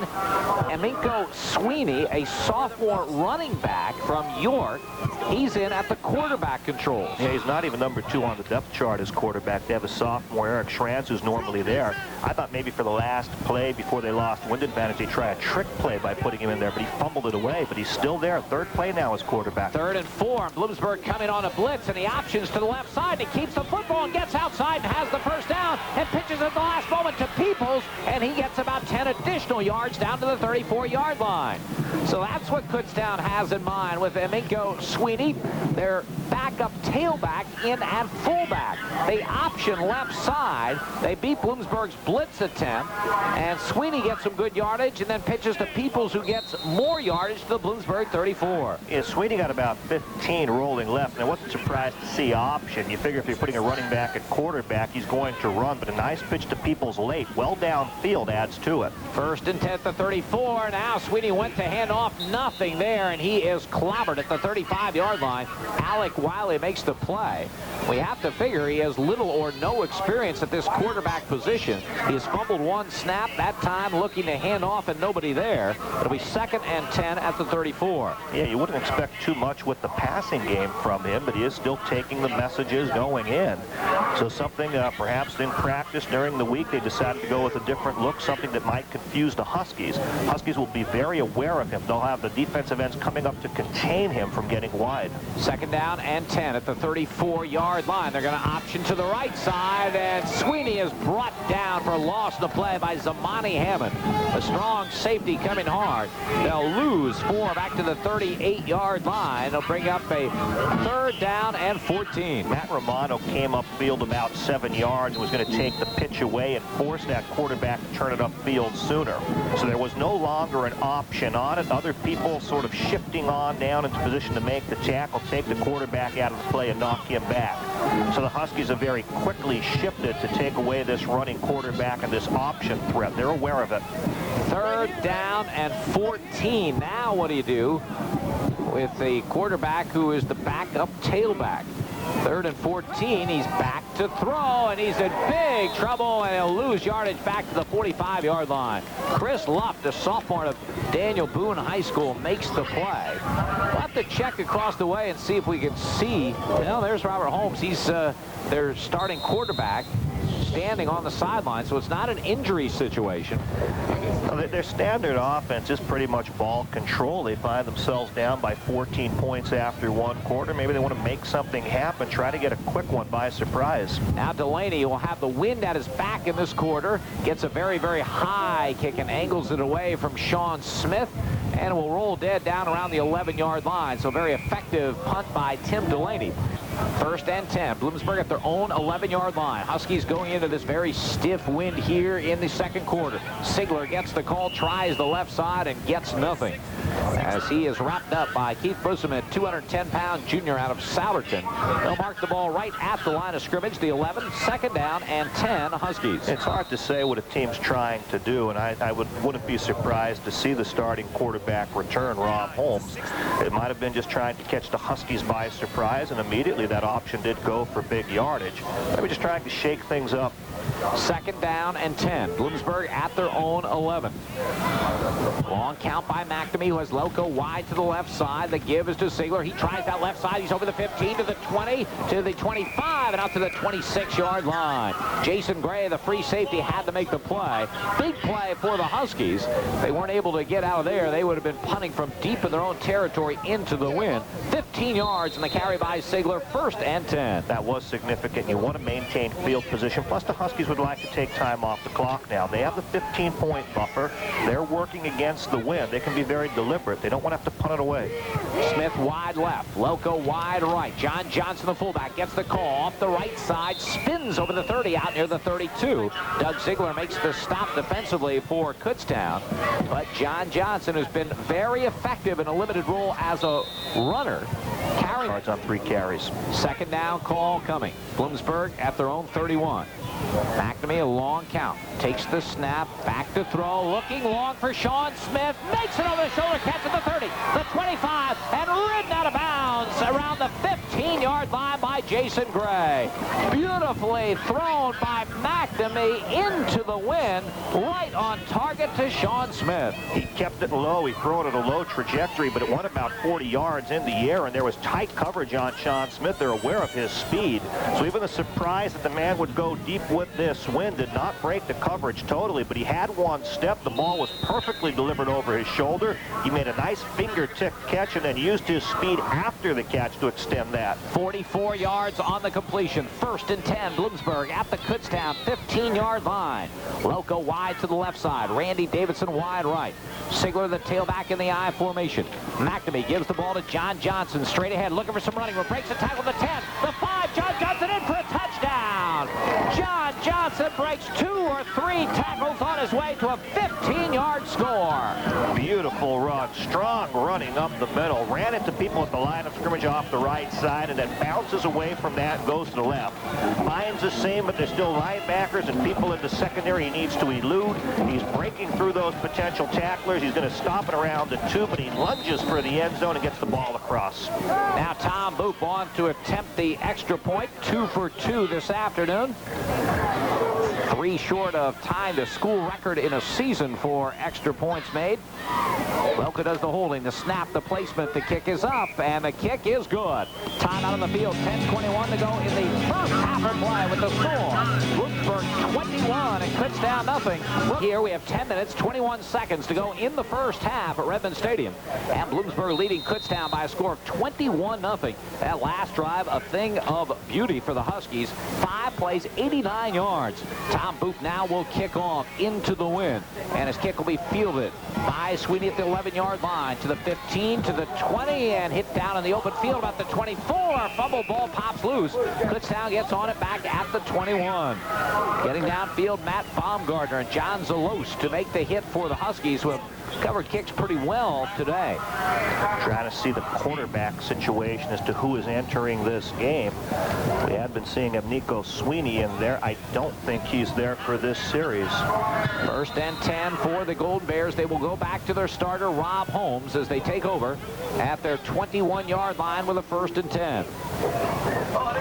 Amico Sweeney, a sophomore running back from York. He's in at the quarterback controls. Yeah, he's not even number 2 on the depth chart as quarterback. They have a sophomore, Eric Schranz, who's normally there. I thought maybe for the last play before they lost wind advantage, they try a trick play by putting him in there, but he fumbled it away. But he's still there. 3rd play now as quarterback. 3rd and 4. Bloomsburg coming on a blitz, and the options to the left side. And he keeps the football and gets outside and has the first down and pitches at the last moment to Peoples, and he gets about 10 additional yards down to the 34-yard line. So that's what Kutztown has in mind with Amico Sweeney, their backup tailback, in at fullback. They option left side. They beat Bloomsburg's blitz attempt, and Sweeney gets some good yardage and then pitches to Peoples, who gets more yardage to the Bloomsburg 34. Yeah, Sweeney got about 15 rolling left, and I wasn't surprised to see option. You figure if you're putting a running back at quarterback, he's going to run, but a nice pitch to Peoples late, well downfield, adds to it. 1st and 10 at the 34. Now Sweeney went to hand off, nothing there, and he is clobbered at the 35-yard line. Alec Wiley makes the play. We have to figure he has little or no experience at this quarterback position. He has fumbled 1 snap, that time looking to hand off and nobody there. It'll be 2nd and 10 at the 34. Yeah, you wouldn't expect too much with the passing game from him, but he is still taking the messages going in. So something perhaps in practice during the week they decided to go with a different look, something that might confuse the Huskies. Huskies will be very aware of him. They'll have the defensive ends coming up to contain him from getting wide. 2nd down and 10 at the 34-yard line. They're going to option to the right side, and Sweeney is brought down for loss in the play by Zamani Hammond. A strong safety coming hard. They'll lose 4 back to the 38-yard line. They'll bring up a 3rd down and 14. Matt Romano came upfield about 7 yards and was going to take the pitch away and force that quarterback to turn it upfield sooner. So there was no longer an option on it. Other people sort of shifting on down into position to make the tackle, take the quarterback out of the play and knock him back. So the Huskies have very quickly shifted to take away this running quarterback and this option threat. They're aware of it. 3rd down and 14. Now what do you do with the quarterback who is the backup tailback? 3rd and 14, he's back to throw, and he's in big trouble, and he'll lose yardage back to the 45-yard line. Chris Luft, the sophomore of Daniel Boone High School, makes the play. We'll have to check across the way and see if we can see. Well, there's Robert Holmes. He's their starting quarterback. standing on the sideline, so it's not an injury situation. Their standard offense is pretty much ball control. They find themselves down by 14 points after one quarter. Maybe they want to make something happen, try to get a quick one by surprise. Now Delaney will have the wind at his back in this quarter. Gets a very, very high kick and angles it away from Sean Smith. And will roll dead down around the 11-yard line. So very effective punt by Tim Delaney. First and 10. Bloomsburg at their own 11-yard line. Huskies going into this very stiff wind here in the second quarter. Sigler gets the call, tries the left side, and gets nothing. As he is wrapped up by Keith Bussaman, 210-pound junior out of Souderton. They'll mark the ball right at the line of scrimmage, the 11, second down and 10 Huskies. It's hard to say what a team's trying to do, and I wouldn't be surprised to see the starting quarterback return, Rob Holmes. It might have been just trying to catch the Huskies by surprise, and immediately that option did go for big yardage. Maybe just trying to shake things up. Second down and 10. Bloomsburg at their own 11. Long count by McNamee, who has Loco wide to the left side. The give is to Sigler. He tries that left side. He's over the 15 to the 20 to the 25 and out to the 26-yard line. Jason Gray, the free safety, had to make the play. Big play for the Huskies. They weren't able to get out of there. They would have been punting from deep in their own territory into the wind. 15 yards in the carry by Sigler. First and 10. That was significant. You want to maintain field position. Plus, the Huskies would like to take time off the clock now. They have the 15-point buffer. They're working against the wind. They can be very deliberate. They don't want to have to punt it away. Smith wide left. Loco wide right. John Johnson, the fullback, gets the call off the right side. Spins over the 30 out near the 32. Doug Sigler makes the stop defensively for Kutztown. But John Johnson has been very effective in a limited role as a runner. Carrying Yards on 3 carries. Second down call coming. Bloomsburg at their own 31. McNamee, a long count. Takes the snap, back to throw, looking long for Sean Smith. Makes it over the shoulder, catch at the 30, the 25, and ridden out of bounds around the 15-yard line by Jason Gray. Beautifully thrown by McNamee into the wind, right on target to Sean Smith. He kept it low. He threw it at a low trajectory, but it went about 40 yards in the air, and there was tight coverage on Sean Smith. They're aware of his speed. So even the surprise that the man would go deep with this wind did not break the coverage totally, but he had one step. The ball was perfectly delivered over his shoulder. He made a nice fingertip catch and then used his speed after the catch to extend that. 44 yards on the completion. First and 10, Bloomsburg at the Kutztown 15-yard line. Loco wide to the left side. Randy Davidson wide right. Sigler, the tailback in the I formation. McNamee gives the ball to John Johnson. Straight ahead, looking for some running room. Breaks the tackle, the 10, the 5. John Johnson in for a touchdown. John Johnson breaks 2 or 3 tackles on his way to a 15-yard score. Beautiful run. Strong running up the middle. Ran into people at the line of scrimmage off the right side and then bounces away from that and goes to the left. Finds the same, but there's still linebackers and people in the secondary he needs to elude. He's breaking through those potential tacklers. He's going to stop it around the 2, but he lunges for the end zone and gets the ball across. Now Tom Boop on to attempt the extra point. 2 for 2 this afternoon. 3 short of tying the school record in a season for extra points made. Welke does the holding, the snap, the placement, the kick is up, and the kick is good. Time out on the field, 10:21 to go in the first half of play with the score. Bloomsburg 21 and Kutztown nothing. Here we have 10 minutes, 21 seconds to go in the first half at Redmond Stadium. And Bloomsburg leading Kutztown by a score of 21-0. That last drive, a thing of beauty for the Huskies. 5 plays, 89 yards. Tom Boop now will kick off into the wind, and his kick will be fielded by Sweeney at the 11-yard line to the 15, to the 20, and hit down in the open field about the 24. Fumble, ball pops loose. Kutztown gets on it back at the 21. Getting downfield, Matt Baumgartner and John Zalos to make the hit for the Huskies, who have covered kicks pretty well today. Trying to see the quarterback situation as to who is entering this game. We had been seeing Nico Sweeney in there. I don't think he's there for this series. First and 10 for the Golden Bears. They will go back to their starter, Rob Holmes, as they take over at their 21-yard line with a first and 10.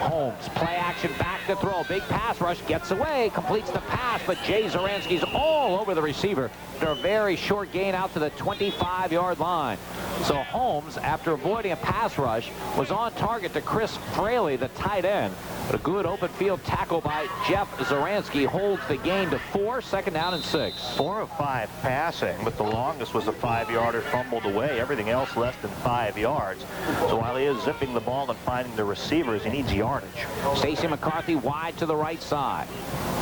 Holmes, play action, back to throw. Big pass rush, gets away, completes the pass, but Jay Zoransky's all over the receiver after a very short gain out to the 25-yard line. So Holmes, after avoiding a pass rush, was on target to Chris Fraley, the tight end. But a good open field tackle by Jeff Zaransky holds the gain to 4, 2nd down and 6. 4 of 5 passing, but the longest was a 5-yarder fumbled away. Everything else less than 5 yards. So while he is zipping the ball and finding the receivers, he needs yardage. Stacey McCarthy wide to the right side.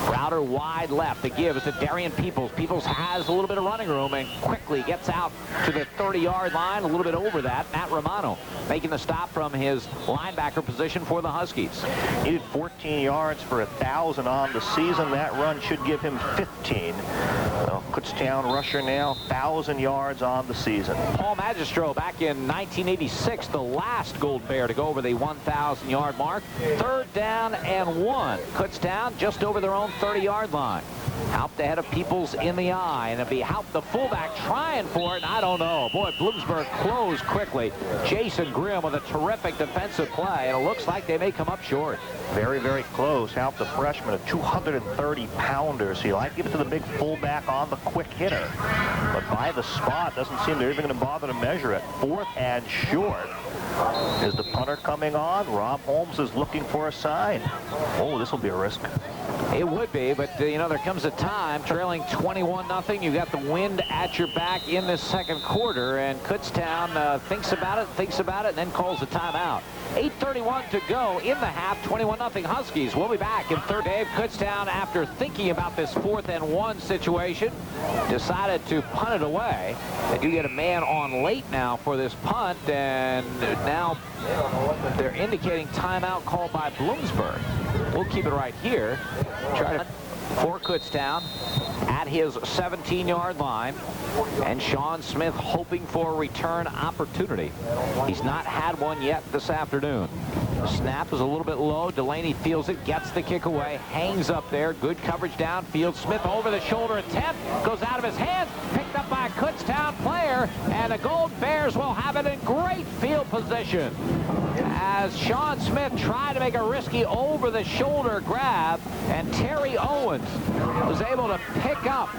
Browder wide left. The give is to Darian Peoples. Peoples has a little bit of running room and quickly gets out to the 30-yard line, a little bit over that. Matt Romano making the stop from his linebacker position for the Huskies. Needed 14 yards for 1,000 on the season. That run should give him 15. Well, Kutztown rusher now, 1,000 yards on the season. Paul Magistro back in 1986, the last Golden Bear to go over the 1,000-yard mark. 3rd down and 1. Kutztown just over their own 30-yard line. Haupt ahead of Peoples in the eye, and it'll be Haupt the fullback trying for it, and I don't know. Boy, Bloomsburg closed quickly. Jason Grimm with a terrific defensive play, and it looks like they may come up short. Very, very close. Haupt, the freshman, a 230-pounder, so you like to give it to the big fullback on the quick hitter. But by the spot, doesn't seem they're even going to bother to measure it. 4th and short. Is the punter coming on? Rob Holmes is looking for a sign. Oh, this will be a risk. It would be, but, you know, there comes a time, trailing 21-0. You got the wind at your back in this 2nd quarter, and Kutztown thinks about it, and then calls a timeout. 8:31 to go in the half, 21-0 Huskies. We'll be back in third. Dave Kutztown, after thinking about this 4th and 1 situation, decided to punt it away. They do get a man on late now for this punt, and now they're indicating timeout called by Bloomsburg. We'll keep it right here. Try to for Kutztown at his 17-yard line, and Sean Smith hoping for a return opportunity. He's not had one yet this afternoon. The snap is a little bit low. Delaney feels it, gets the kick away, hangs up there. Good coverage downfield. Smith over the shoulder attempt, goes out of his hands, picked up by a Kutztown player, and the Gold Bears will have it in great field position. As Sean Smith tried to make a risky over-the-shoulder grab, and Terry Owens was able to pick up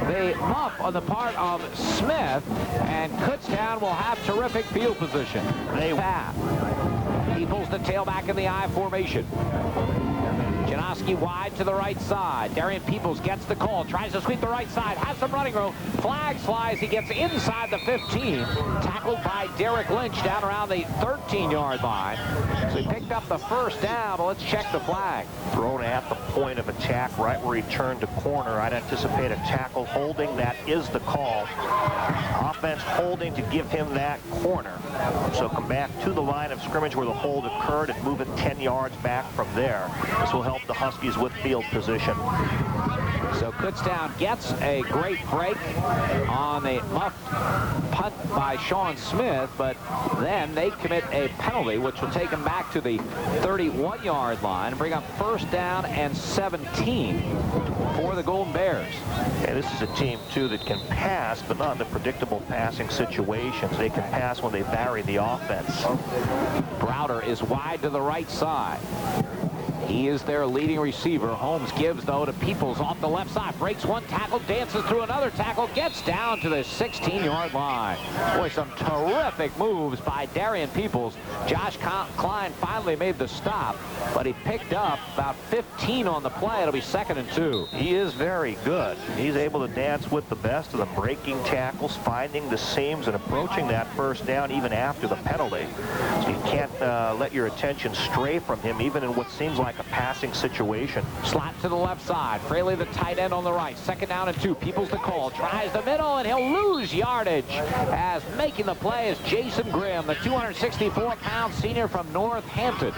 the muff on the part of Smith, and Kutztown will have terrific field position. They have. Peoples the tailback in the I formation. Janoski wide to the right side. Darian Peoples gets the call, tries to sweep the right side, has some running room. Flag flies, he gets inside the 15. Tackled by Derek Lynch down around the 13-yard line. So he picked up the 1st down, but let's check the flag. Thrown at the point of attack, right where he turned to corner. I'd anticipate a tackle holding. That is the call. Offense holding to give him that corner. So come back to the line of scrimmage where the hold occurred and move it 10 yards back from there. This will help the Huskies with field position. So Kutztown gets a great break on the muffed punt by Sean Smith, but then they commit a penalty, which will take them back to the 31-yard line and bring up 1st down and 17 for the Golden Bears. And this is a team, too, that can pass, but not in the predictable passing situations. They can pass when they vary the offense. Browder is wide to the right side. He is their leading receiver. Holmes gives, though, to Peoples off the left side. Breaks one tackle, dances through another tackle, gets down to the 16-yard line. Boy, some terrific moves by Darian Peoples. Josh Klein finally made the stop, but he picked up about 15 on the play. It'll be 2nd and 2. He is very good. He's able to dance with the best of them, breaking tackles, finding the seams, and approaching that 1st down even after the penalty. So you can't let your attention stray from him, even in what seems like a passing situation. Slot to the left side. Fraley the tight end on the right. 2nd down and 2. Peoples the call. Tries the middle, and he'll lose yardage. As making the play is Jason Grimm, the 264-pound senior from Northampton.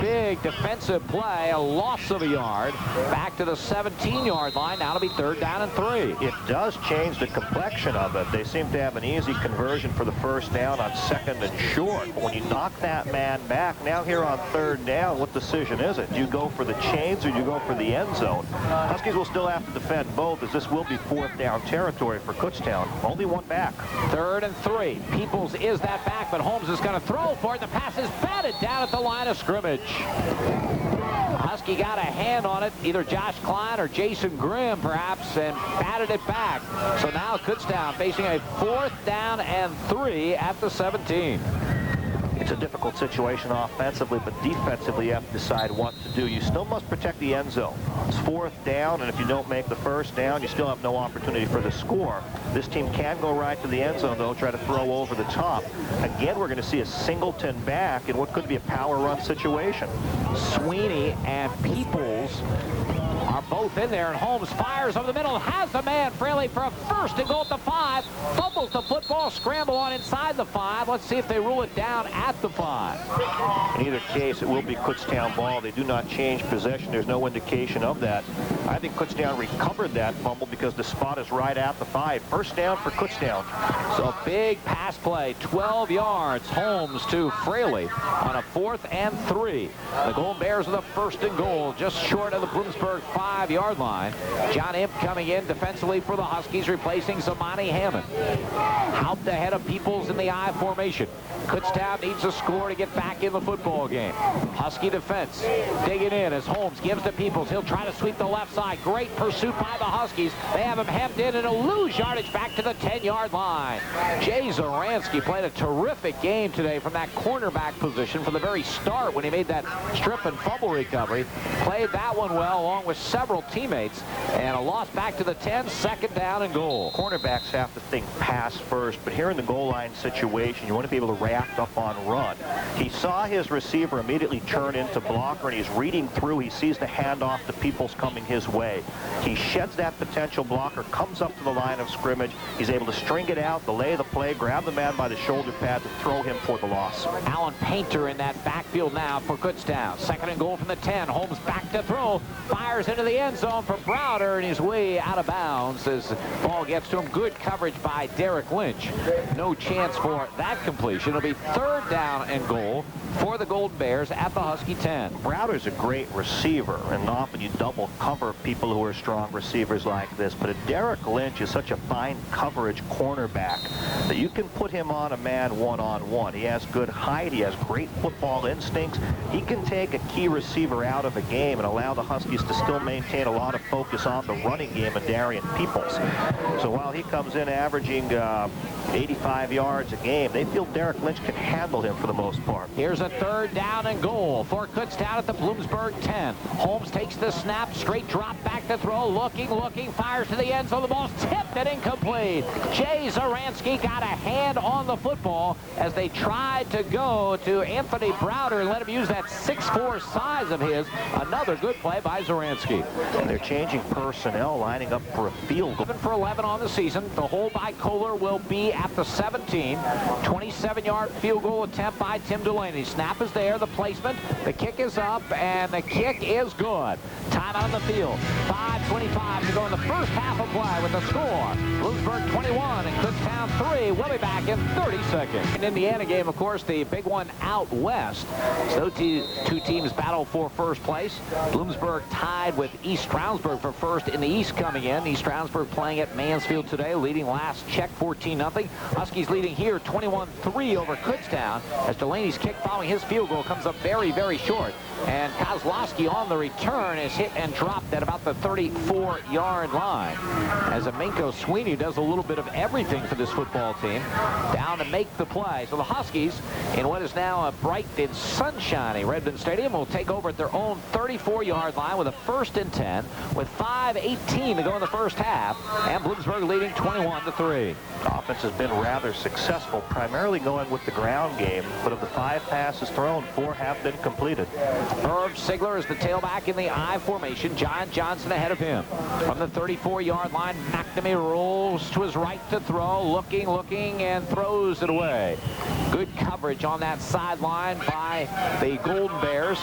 Big defensive play, a loss of a yard. Back to the 17-yard line. Now it'll be 3rd down and 3. It does change the complexion of it. They seem to have an easy conversion for the 1st down on 2nd and short. But when you knock that man back, now here on 3rd down, what decision is it? Do you go for the chains or do you go for the end zone? Huskies will still have to defend both, as this will be 4th down territory for Kutztown. Only one back. 3rd and 3. Peoples is that back, but Holmes is going to throw for it. The pass is batted down at the line of scrimmage. Husky got a hand on it, either Josh Klein or Jason Grimm, perhaps, and batted it back. So now Kutztown facing a 4th down and 3 at the 17. It's a difficult situation offensively, but defensively you have to decide what to do. You still must protect the end zone. It's 4th down, and if you don't make the 1st down, you still have no opportunity for the score. This team can go right to the end zone, though, try to throw over the top. Again, we're going to see a Singleton back in what could be a power run situation. Sweeney and Peoples are both in there, and Holmes fires over the middle, has the man Fraley for a 1st and goal at the 5, fumbles the football, scramble on inside the 5. Let's see if they rule it down at the 5. In either case, it will be Kutztown ball. They do not change possession. There's no indication of that. I think Kutztown recovered that fumble because the spot is right at the 5. 1st down for Kutztown. So big pass play, 12 yards. Holmes to Fraley on a 4th and 3. The Golden Bears with a 1st and goal, just short of the Bloomsburg 5-yard line. John Imp coming in defensively for the Huskies, replacing Zamani Hammond. Out ahead of Peoples in the I formation. Kutztown needs a score to get back in the football game. Husky defense digging in as Holmes gives to Peoples. He'll try to sweep the left side. Great pursuit by the Huskies. They have him hemmed in and he'll lose yardage back to the 10-yard line. Jay Zaransky played a terrific game today from that cornerback position from the very start when he made that strip and fumble recovery. Played that one well along with several teammates, and a loss back to the 10, 2nd down and goal. Cornerbacks have to think pass first, but here in the goal line situation, you want to be able to react up on run. He saw his receiver immediately turn into blocker, and he's reading through. He sees the handoff to Peoples coming his way. He sheds that potential blocker, comes up to the line of scrimmage. He's able to string it out, delay the play, grab the man by the shoulder pads, and throw him for the loss. Alan Painter in that backfield now for Kutztown. 2nd and goal from the 10. Holmes back to throw. Fires into the end zone for Browder, and he's way out of bounds as the ball gets to him. Good coverage by Derek Lynch. No chance for that completion. It'll be 3rd down and goal for the Golden Bears at the Husky 10. Browder's a great receiver, and often you double cover people who are strong receivers like this, but Derek Lynch is such a fine coverage cornerback that you can put him on a man one-on-one. He has good height. He has great football instincts. He can take a key receiver out of a game and allow the Huskies to still maintain a lot of focus on the running game of Darian Peoples. So while he comes in averaging 85 yards a game, they feel Derek Lynch can handle him for the most part. Here's a 3rd down and goal for Kutztown at the Bloomsburg 10. Holmes takes the snap, straight drop back to throw, looking, fires to the end zone. The ball's tipped and incomplete. Jay Zaransky got a hand on the football as they tried to go to Anthony Browder and let him use that 6'4" size of his. Another good play by Zaransky. And they're changing personnel, lining up for a field goal. 11 for 11 on the season. The hold by Kohler will be at the 17. 27-yard field goal attempt by Tim Delaney. Snap is there, the placement, the kick is up, and the kick is good. Time on the field. 5:25 to go in the first half of play with the score. Bloomsburg 21 and Kutztown 3. We'll be back in 30 seconds. An Indiana game, of course, the big one out west. So two teams battle for 1st place. Bloomsburg tied with East Stroudsburg for 1st in the East coming in. East Stroudsburg playing at Mansfield today, leading last check 14-0. Huskies leading here 21-3 over Kutztown as Delaney's kick following his field goal comes up very, very short. And Kozlowski on the return is hit and dropped at about the 34-yard line. As Minko Sweeney does a little bit of everything for this football team, down to make the play. So the Huskies, in what is now a bright and sunshiny Redmond Stadium, will take over at their own 34-yard line with a 1st and 10, with 5:18 to go in the first half, and Bloomsburg leading 21-3. Offense has been rather successful, primarily going with the ground game, but of the 5 passes thrown, 4 have been completed. Irv Sigler is the tailback in the I formation. John Johnson ahead of him. From the 34-yard line, McNamee rolls to his right to throw, looking, and throws it away. Good coverage on that sideline by the Golden Bears.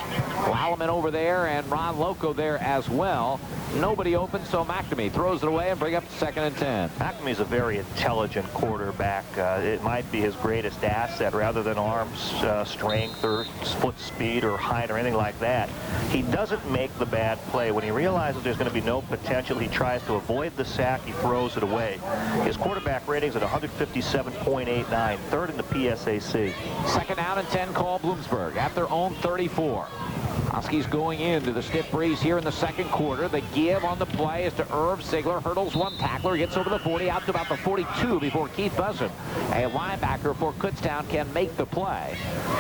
Lalliman over there and Ron Loco there as well. Nobody open, so McNamee throws it away and bring up 2nd and 10. McNamee's a very intelligent quarterback. It might be his greatest asset rather than arms strength or foot speed or height or anything like that. He doesn't make the bad play. When he realizes there's going to be no potential, he tries to avoid the sack. He throws it away. His quarterback rating's at 157.89, 3rd in the PSAC. 2nd down and 10 call Bloomsburg at their own 34. Huskies going into the stiff breeze here in the second quarter. The give on the play is to Irv Ziegler. Hurdles one tackler, gets over the 40, out to about the 42 before Keith Busson, a linebacker for Kutztown, can make the play.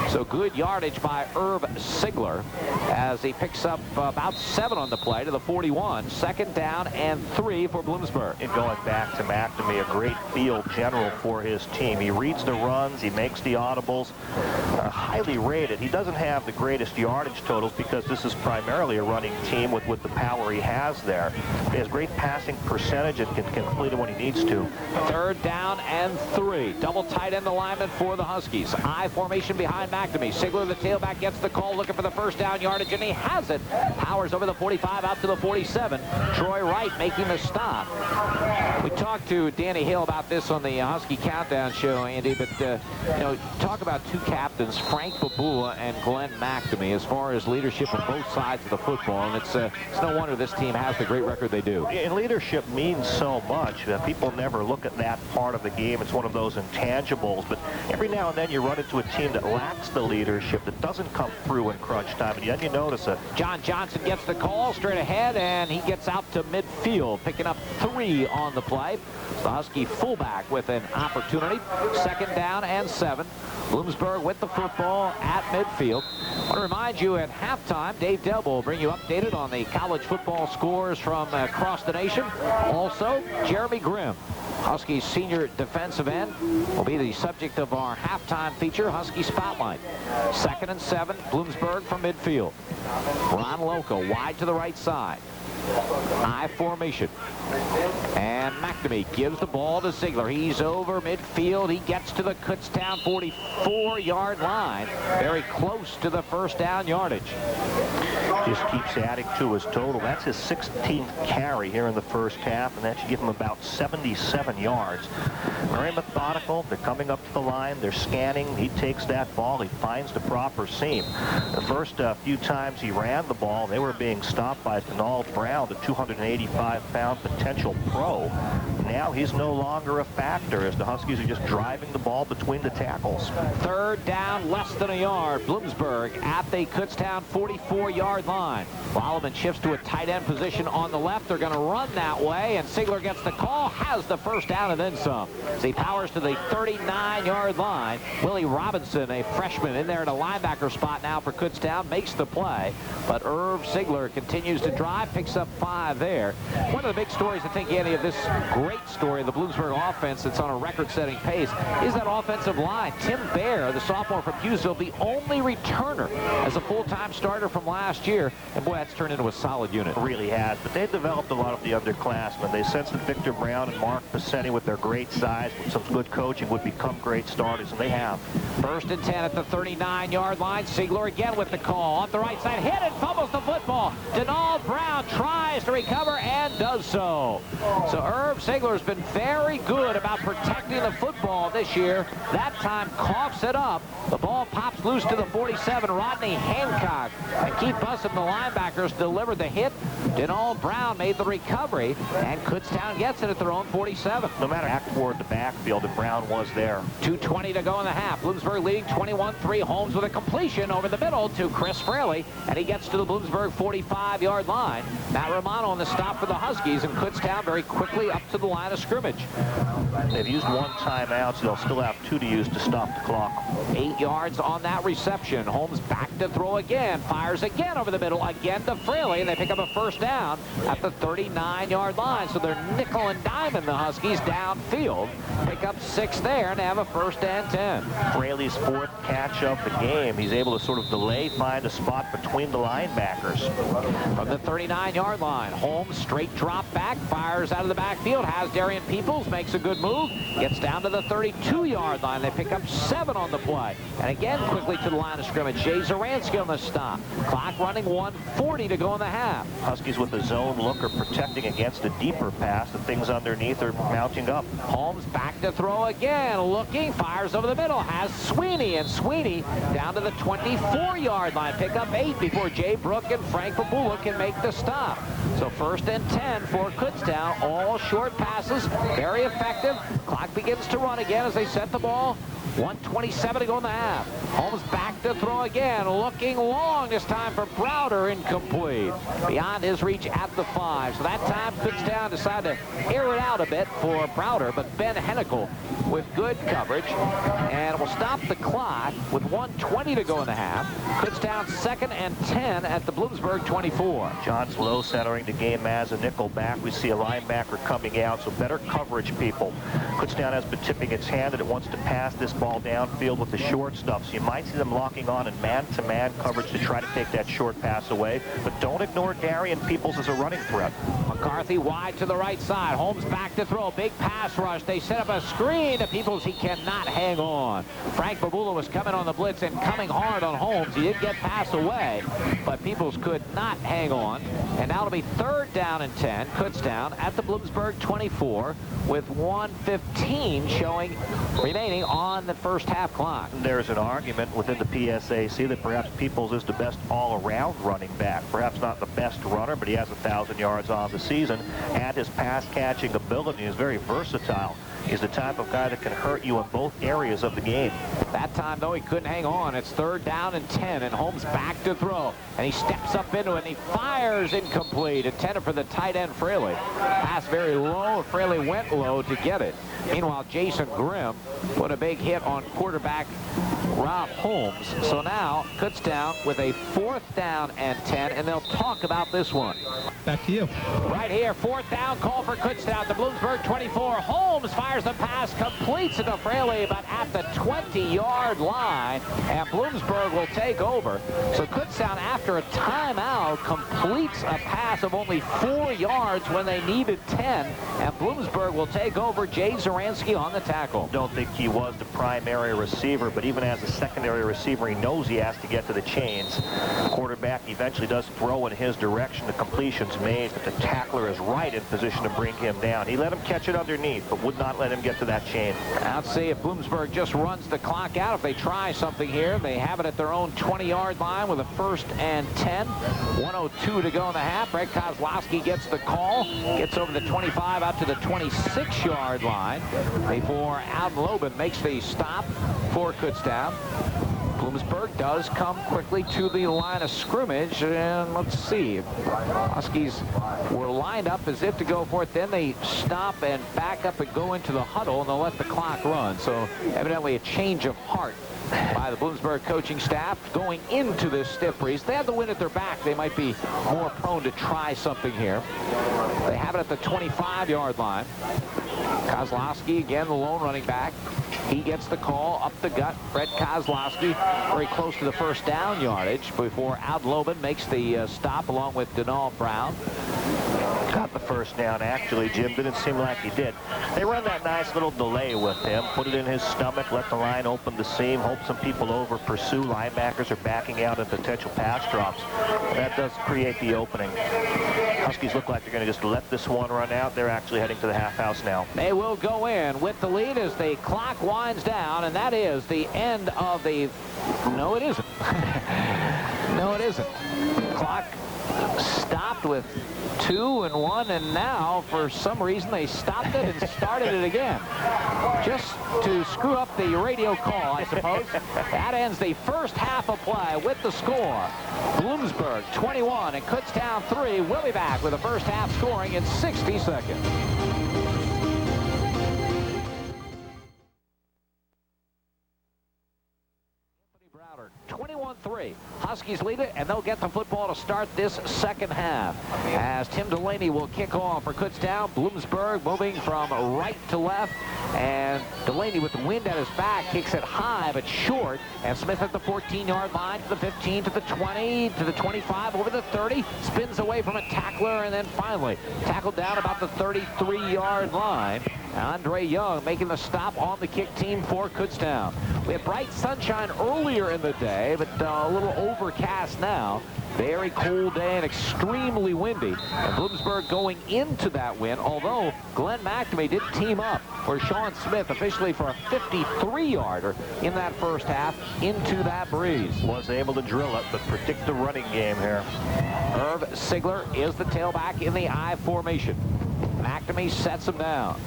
So good yardage by Irv Ziegler as he picks up about 7 on the play to the 41. Second down and 3 for Bloomsburg. And going back to McNamee, a great field general for his team. He reads the runs, he makes the audibles, highly rated. He doesn't have the greatest yardage totals because this is primarily a running team with the power he has there. He has great passing percentage and can complete it when he needs to. Third down and 3. Double tight end alignment for the Huskies. I formation behind McNamee. Ziegler, the tailback, gets the call, looking for the first down yardage, and he has it. Powers over the 45 out to the 47. Troy Wright making the stop. We talked to Danny Hill about this on the Husky Countdown show, Andy, but you know, talk about two captains, Frank Babula and Glenn McNamee, as far as leadership on both sides of the football, and it's no wonder this team has the great record they do. And leadership means so much. People never look at that part of the game. It's one of those intangibles, but every now and then you run into a team that lacks the leadership, that doesn't come through in crunch time, and then you notice it. John Johnson gets the call straight ahead, and he gets out to midfield, picking up 3 on the play. The Husky fullback with an opportunity. Second down and 7. Bloomsburg with the football at midfield. I want to remind you at halftime, Dave Dell will bring you updated on the college football scores from across the nation. Also, Jeremy Grimm, Huskies senior defensive end, will be the subject of our halftime feature, Husky Spotlight. Second and 7, Bloomsburg from midfield. Ron Loco wide to the right side. I formation. And McNamee gives the ball to Ziegler. He's over midfield. He gets to the Kutztown 44-yard line. Very close to the first down yardage. Just keeps adding to his total. That's his 16th carry here in the first half, and that should give him about 77 yards. Very methodical. They're coming up to the line. They're scanning. He takes that ball. He finds the proper seam. The first few times he ran the ball, they were being stopped by Donald Brown, the 285-pound potential pro. Now he's no longer a factor as the Huskies are just driving the ball between the tackles. Third down, less than a yard. Bloomsburg at the Kutztown 44-yard line. Wildman shifts to a tight end position on the left. They're going to run that way, and Ziegler gets the call, has the first down and then some. As he powers to the 39-yard line. Willie Robinson, a freshman, in there at a linebacker spot now for Kutztown, makes the play. But Irv Ziegler continues to drive, picks up 5 there. One of the big stories, I think, Andy, of this great story, the Bloomsburg offense that's on a record-setting pace, is that offensive line. Tim Bear, the sophomore from Hughesville, the only returner as a full-time starter from last year. And boy, that's turned into a solid unit. It really has, but they've developed a lot of the underclassmen. They sensed that Victor Brown and Mark Pacini, with their great size, with some good coaching, would become great starters, and they have. First and 10 at the 39-yard line. Ziegler again with the call. Off the right side, hit and fumbles the football. Donald Brown tries to recover and does so. So Irv Ziegler's been very good about protecting the football this year. That time coughs it up. The ball pops loose to the 47. Rodney Hancock and Keith Busson, the linebackers, delivered the hit. Donald Brown made the recovery, and Kutztown gets it at their own 47. No matter how toward the backfield, and Brown was there. 2:20 to go in the half. Bloomsburg leading 21-3. Holmes with a completion over the middle to Chris Fraley, and he gets to the Bloomsburg 45-yard line. Matt Romano on the stop for the Huskies, and Kutztown very quickly up to the line of scrimmage. They've used 1 timeout, so they'll still have 2 to use to stop the clock. 8 yards on that reception. Holmes back to throw again. Fires again over the middle, again to Fraley, and they pick up a first down at the 39-yard line. So they're nickel and diming the Huskies downfield. Pick up 6 there and have a first and 10. Fraley's 4th catch of the game. He's able to sort of delay, find a spot between the linebackers. From the 39-yard line, Holmes straight drop back, fires out of the backfield, has Darian Peoples, makes a good move, gets down to the 32-yard line. They pick up 7 on the play. And again, quickly to the line of scrimmage. Jay Zaransky on the stop. Clock running, 1:40 to go in the half. Huskies with the zone look are protecting against a deeper pass. The things underneath are mounting up. Holmes back to throw again, looking, fires over the middle, has Sweeney, and Sweeney down to the 24-yard line. Pick up 8 before Jay Brook and Frank Babula can make the stop. So first and 10 for Kutztown. All short passes, very effective. Clock begins to run again as they set the ball 1:27 to go in the half. Holmes back to throw again. Looking long this time for Browder. Incomplete. Beyond his reach at the 5. So that time Kutztown decided to air it out a bit for Browder, but Ben Hennikel with good coverage. And will stop the clock with 1:20 to go in the half. Kutztown 2nd and 10 at the Bloomsburg 24. John's low centering the game as a nickel back. We see a linebacker coming out, so better coverage, people. Kutztown has been tipping its hand that it wants to pass this ball downfield with the short stuff. So you might see them locking on in man-to-man coverage to try to take that short pass away. But don't ignore Darian Peoples as a running threat. McCarthy wide to the right side. Holmes back to throw. Big pass rush. They set up a screen to Peoples. He cannot hang on. Frank Babula was coming on the blitz and coming hard on Holmes. He did get pass away, but Peoples could not hang on. And now it'll be 3rd down and 10. Kutztown at the Bloomsburg 24 with 1:15 showing remaining on the first half clock. There's an argument within the PSAC that perhaps Peoples is the best all-around running back. Perhaps not the best runner, but he has 1,000 yards on the season, and his pass-catching ability is very versatile. He's the type of guy that can hurt you in both areas of the game. That time, though, he couldn't hang on. It's 3rd down and 10, and Holmes back to throw. And he steps up into it, and he fires incomplete. Intended for the tight end, Fraley. Pass very low, and Fraley went low to get it. Meanwhile, Jason Grimm put a big hit on quarterback Rob Holmes. So now, Kutztown with a 4th down and 10, and they'll talk about this one. Back to you. Right here, 4th down, call for Kutztown. The Bloomsburg 24. Holmes fires the pass, completes it to Fraley, but at the 20-yard line, and Bloomsburg will take over. So Kutztown, after a timeout, completes a pass of only 4 yards when they needed 10, and Bloomsburg will take over. Jay Zaransky on the tackle. Don't think he was the primary receiver, but even as a secondary receiver, he knows he has to get to the chains. Quarterback eventually does throw in his direction. The completion's made, but the tackler is right in position to bring him down. He let him catch it underneath, but would not let him get to that chain. Now let's see if Bloomsburg just runs the clock out. If they try something here, they have it at their own 20-yard line with a 1st and 10. 1:02 to go in the half. Brett Kozlowski gets the call, gets over the 25 out to the 26-yard line before Alden Lobin makes the stop for Kutztown. Bloomsburg does come quickly to the line of scrimmage, and let's see. Huskies were lined up as if to go for it. Then they stop and back up and go into the huddle, and they'll let the clock run. So evidently a change of heart by the Bloomsburg coaching staff going into this stiff breeze. They have the wind at their back. They might be more prone to try something here. They have it at the 25-yard line. Kozlowski, again, the lone running back. He gets the call up the gut. Fred Kozlowski very close to the 1st down yardage before Alden Lobin makes the stop along with Denal Brown. Got the 1st down, actually, Jim. Didn't seem like he did. They run that nice little delay with him. Put it in his stomach, let the line open the seam, hope some people over pursue. Linebackers are backing out in potential pass drops. That does create the opening. Huskies look like they're going to just let this one run out. They're actually heading to the half house now. They will go in with the lead as the clock winds down, and that is the end of the... No, it isn't. No, it isn't. Clock stopped with 2 and 1, and now for some reason they stopped it and started it again, just to screw up the radio call, I suppose. That ends the first half of play with the score. Bloomsburg 21 and Kutztown 3. We'll be back with the first half scoring in 60 seconds. Browder, 21-3. Huskies lead it, and they'll get the football to start this second half. As Tim Delaney will kick off for Kutztown. Bloomsburg moving from right to left, and Delaney with the wind at his back kicks it high but short, and Smith at the 14-yard line to the 15, to the 20, to the 25, over the 30, spins away from a tackler, and then finally tackled down about the 33-yard line. Andre Young making the stop on the kick team for Kutztown. We had bright sunshine earlier in the day, but a little overcast now. Very cold day and extremely windy. And Bloomsburg going into that win, although Glenn McNamee did team up for Sean Smith officially for a 53-yarder in that first half into that breeze. Was able to drill it, but predict the running game here. Irv Sigler is the tailback in the I formation. McNamee sets him down.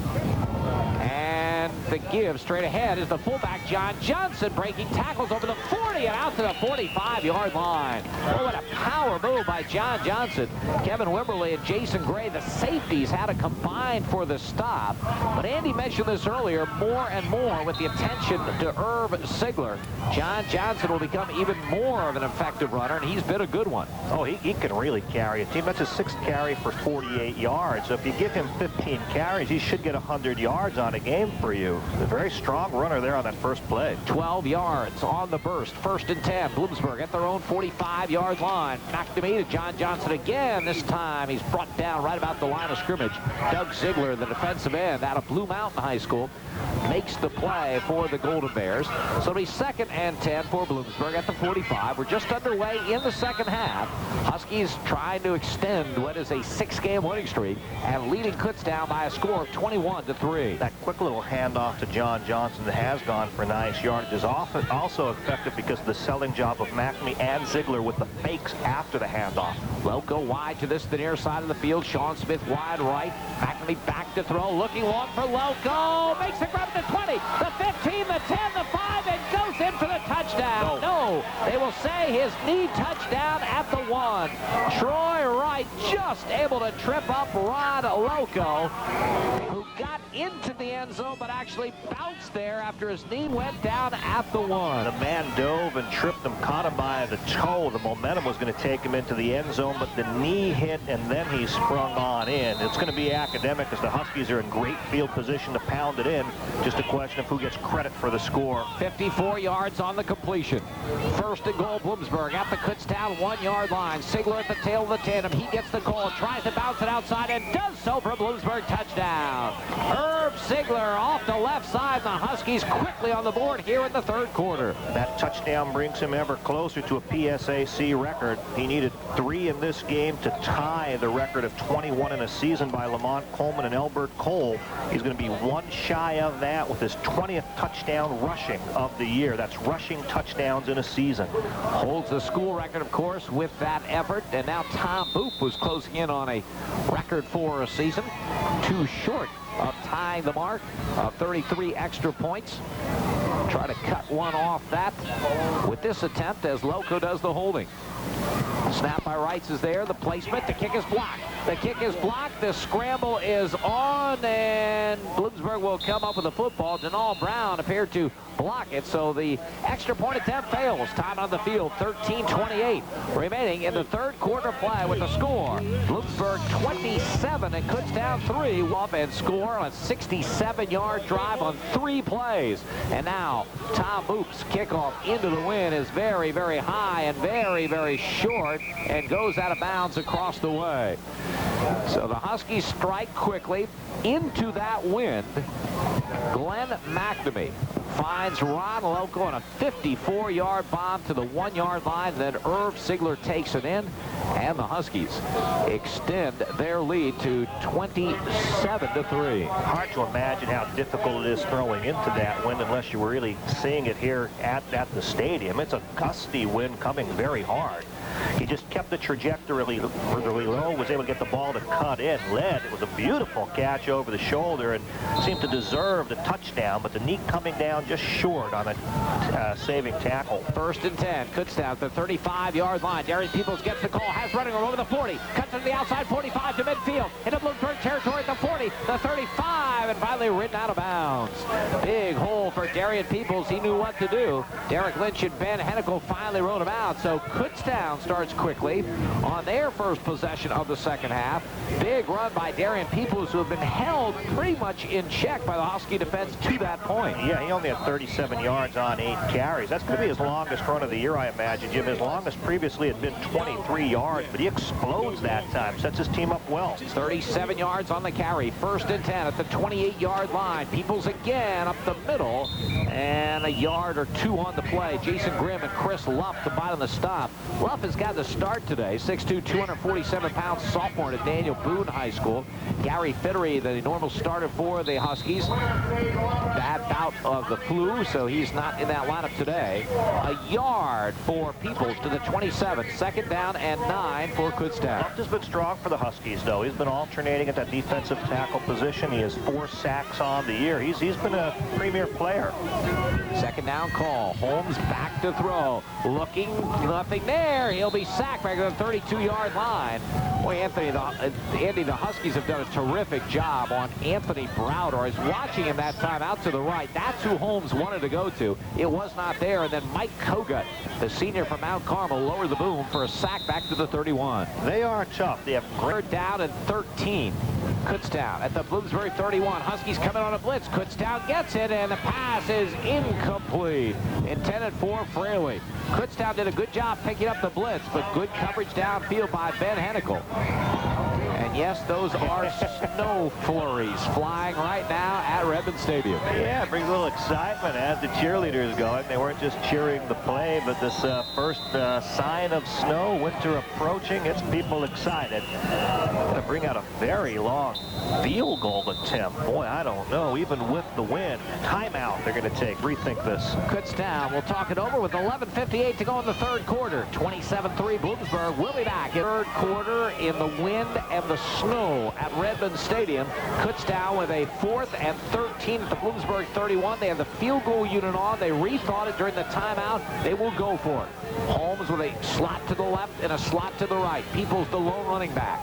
And the give. Straight ahead is the fullback, John Johnson, breaking tackles over the 40 and out to the 45-yard line. Oh, what a power move by John Johnson. Kevin Wimberly and Jason Gray, the safeties, had to combine for the stop. But Andy mentioned this earlier, more and more with the attention to Irv Sigler, John Johnson will become even more of an effective runner, and he's been a good one. Oh, he can really carry a team. That's his 6th carry for 48 yards. So if you give him 15 carries, he should get 100 yards on a game for you. A very strong runner there on that first play. 12 yards on the burst. 1st and 10. Bloomsburg at their own 45-yard line. McNamee to John Johnson again. This time he's brought down right about the line of scrimmage. Doug Ziegler, the defensive end out of Blue Mountain High School, makes the play for the Golden Bears. So it'll be 2nd and 10 for Bloomsburg at the 45. We're just underway in the second half. Huskies trying to extend what is a 6-game winning streak and leading Kutztown by a score of 21-3. That quick little handoff to John Johnson that has gone for nice yardage is also effective because of the selling job of McNamee and Ziegler with the fakes after the handoff. Loco wide to the near side of the field. Sean Smith wide right. McNamee back to throw. Looking long for Loco. Makes the grab at the 20, the 15, the 10, the 5, and goes in for the touchdown. No, they will say his knee touchdown at the 1. Troy Wright just able to trip up Rod Loco, who got into the end zone but actually bounced there after his knee went down at the 1. The man dove and tripped him, caught him by the toe. The momentum was going to take him into the end zone, but the knee hit and then he sprung on in. It's going to be academic as the Huskies are in great field position to pound it in. Just a question of who gets credit for the score. 54 yards on the completion. 1st and goal, Bloomsburg at the Kutztown 1-yard line. Sigler at the tail of the tandem. He gets the call, tries to bounce it outside, and does so for a Bloomsburg touchdown. Irv Sigler off the left side. The Huskies quickly on the board here in the 3rd quarter. That touchdown brings him ever closer to a PSAC record. He needed 3 in this game to tie the record of 21 in a season by Lamont Coleman and Elbert Cole. He's going to be 1 shy of that with his 20th touchdown rushing of the year. That's rushing touchdowns in a season. Holds the school record, of course, with that effort. And now Tom Boop was closing in on a record for a season. Too short of tying the mark of 33 extra points. Try to cut one off that with this attempt as Loco does the holding. Snap by Wrights is there. The placement. The kick is blocked. The kick is blocked. The scramble is on, and Bloomsburg will come up with the football. Denal Brown appeared to block it, so the extra point attempt fails. Time on the field, 13:28 remaining in the 3rd quarter play with the score. Bloomsburg 27 and Kutztown 3. Up and score on a 67-yard drive on 3 plays. And now Tom Boop's kickoff into the wind is very, very high and very, very short and goes out of bounds across the way. So the Huskies strike quickly into that wind. Glenn McNamee finds Ron Loco on a 54-yard bomb to the 1-yard line. Then Irv Sigler takes it in, and the Huskies extend their lead to 27-3. Hard to imagine how difficult it is throwing into that wind unless you were really seeing it here at the stadium. It's a gusty wind coming very hard. He just kept the trajectory really low, was able to get the ball to cut in. Led. It was a beautiful catch over the shoulder and seemed to deserve the touchdown, but the knee coming down just short on a saving tackle. 1st and 10. Kutztown at the 35-yard line. Darius Peoples gets the call, has running over the 40. Cuts to the outside, 45 to midfield. Into Bloomsburg territory at the 40, the 35, and finally ridden out of bounds. Big hole for Darius Peoples. He knew what to do. Derek Lynch and Ben Hennikel finally rode him out. So Kutztown starts quickly on their first possession of the second half. Big run by Darian Peoples, who have been held pretty much in check by the Husky defense to that point. Yeah, he only had 37 yards on 8 carries. That's going to be his longest run of the year, I imagine, Jim. His longest previously had been 23 yards, but he explodes that time, sets his team up well. 37 yards on the carry. 1st and 10 at the 28-yard line. Peoples again up the middle, and a yard or 2 on the play. Jason Grimm and Chris Luff combined on the stop. Luff has got the start today. 6'2", 247-pound sophomore at Daniel Boone High School. Gary Fittery, the normal starter for the Huskies. Bad bout out of the flu, so he's not in that lineup today. A yard for Peoples to the 27. Second down and 9 for Kutztown. Luft has been strong for the Huskies, though. He's been alternating at that defensive tackle position. He has 4 sacks on the year. He's been a premier player. Second down call. Holmes back to throw. Looking, nothing there. He'll be sacked back to the 32-yard line. Boy, Andy, the Huskies have done a terrific job on Anthony Browder. I was watching him that time out to the right. That's who Holmes wanted to go to. It was not there. And then Mike Kogut, the senior from Mount Carmel, lowered the boom for a sack back to the 31. They are tough. They have Third down and 13. Kutztown at the Bloomsburg 31. Huskies coming on a blitz. Kutztown gets it, and the pass is incomplete. Intended for Fraley. Kutztown did a good job picking up the blitz, but good coverage downfield by Ben Hennikel. And yes, those are snow flurries flying right now at Redmond Stadium. Yeah, it brings a little excitement as the cheerleaders going. They weren't just cheering the play, but this first sign of snow, winter approaching, gets people excited. Going to bring out a very long field goal attempt. Boy, I don't know, even with the wind. Timeout they're going to take. Rethink this. Kutztown will talk it over with 11:58 to go in the third quarter. 27-3 Bloomsburg. We'll be back in third quarter in the wind and the snow at Redmond Stadium. Kutztown with a 4th and 13 at the Bloomsburg 31. They have the field goal unit on. They rethought it during the timeout. They will go for it. Holmes with a slot to the left and a slot to the right. Peoples the lone running back.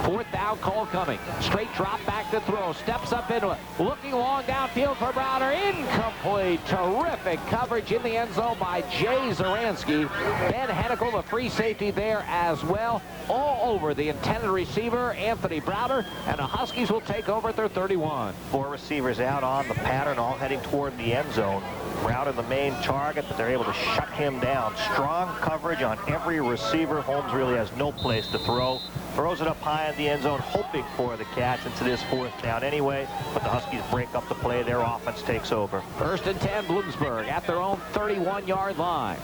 4th down call coming. Straight drop back to throw. Steps up into it. Looking long downfield for Browder. Incomplete. Terrific coverage in the end zone by Jay Zaransky. Ben Hennikel, the free safety there as well. All over the intended receiver, Anthony Browder, and the Huskies will take over at their 31. 4 receivers out on the pattern, all heading toward the end zone. Browder the main target, but they're able to shut him down. Strong coverage on every receiver. Holmes really has no place to throw. Throws it up high in the end zone, hoping for the catch, since it is 4th down anyway. But the Huskies break up the play. Their offense takes over. 1st and 10, Bloomsburg at their own 31-yard line.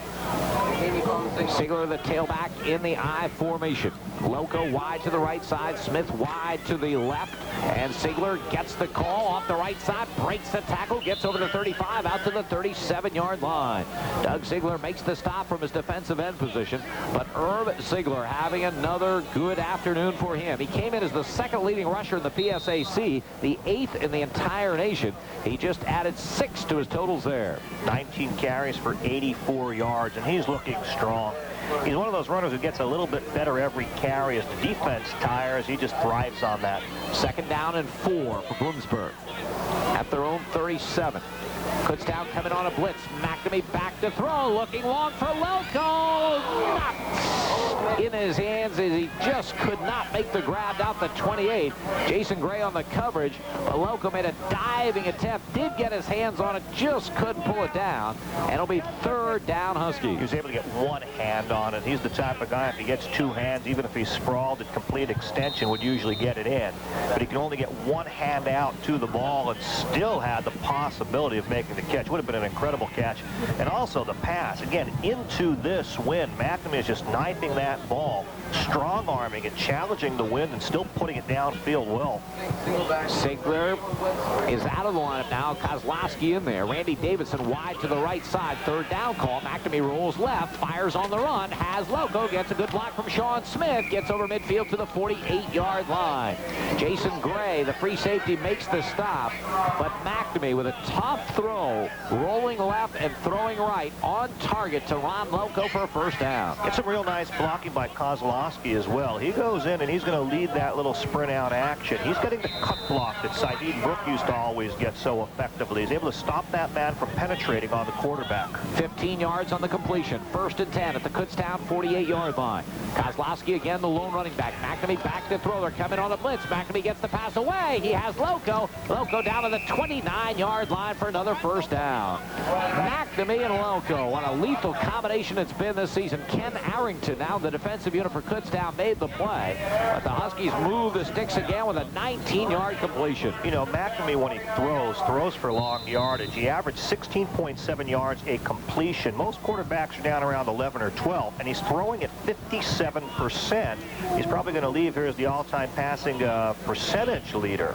Sigler, the tailback, in the I formation. Loco wide to the right side. Smith wide to the left. And Sigler gets the call off the right side. Breaks the tackle. Gets over the 35. Out to the 37-yard line. Doug Sigler makes the stop from his defensive end position. But Herb Sigler having another good afternoon for him. He came in as the 2nd leading rusher in the PSAC. The 8th in the entire nation. He just added 6 to his totals there. 19 carries for 84 yards. And he's looking strong. He's one of those runners who gets a little bit better every carry as the defense tires. He just thrives on that. 2nd down and 4 for Bloomsburg at their own 37. Kutztown coming on a blitz. McNamee back to throw. Looking long for Loco. Knocked in his hands as he just could not make the grab out the 28. Jason Gray on the coverage. But Loco made a diving attempt. Did get his hands on it. Just couldn't pull it down. And it'll be 3rd down Huskies. He was able to get one hand on it. He's the type of guy, if he gets 2 hands, even if he's sprawled at complete extension, would usually get it in. But he can only get one hand out to the ball and still had the possibility of making the catch. Would have been an incredible catch. And also the pass, again, into this wind. McNamee is just knifing that ball, strong-arming it, challenging the wind, and still putting it downfield well. Sigler is out of the lineup now. Kozlowski in there. Randy Davidson wide to the right side. 3rd down call. McNamee rolls left, fires on the run, has Loco, gets a good block from Sean Smith, gets over midfield to the 48-yard line. Jason Gray, the free safety, makes the stop, but McNamee with a tough throw, rolling left and throwing right, on target to Ron Loco for a 1st down. Get some real nice blocking by Kozlowski as well. He goes in and he's going to lead that little sprint out action. He's getting the cut block that Saeed Brook used to always get so effectively. He's able to stop that man from penetrating on the quarterback. 15 yards on the completion. 1st and 10 at the Kutztown 48-yard line. Kozlowski again, the lone running back. McNamee back to throw. They're coming on a blitz. McNamee gets the pass away. He has Loco. Loco down to the 29-yard line for another 1st down. McNamee and Loco. What a lethal combination it's been this season. Ken Arrington, now the defensive unit for Kutztown, made the play. But the Huskies move the sticks again with a 19-yard completion. You know, McNamee, when he throws for long yardage. He averaged 16.7 yards a completion. Most quarterbacks are down around 11 or 12, and he's throwing at 57%. He's probably going to leave here as the all-time passing percentage leader.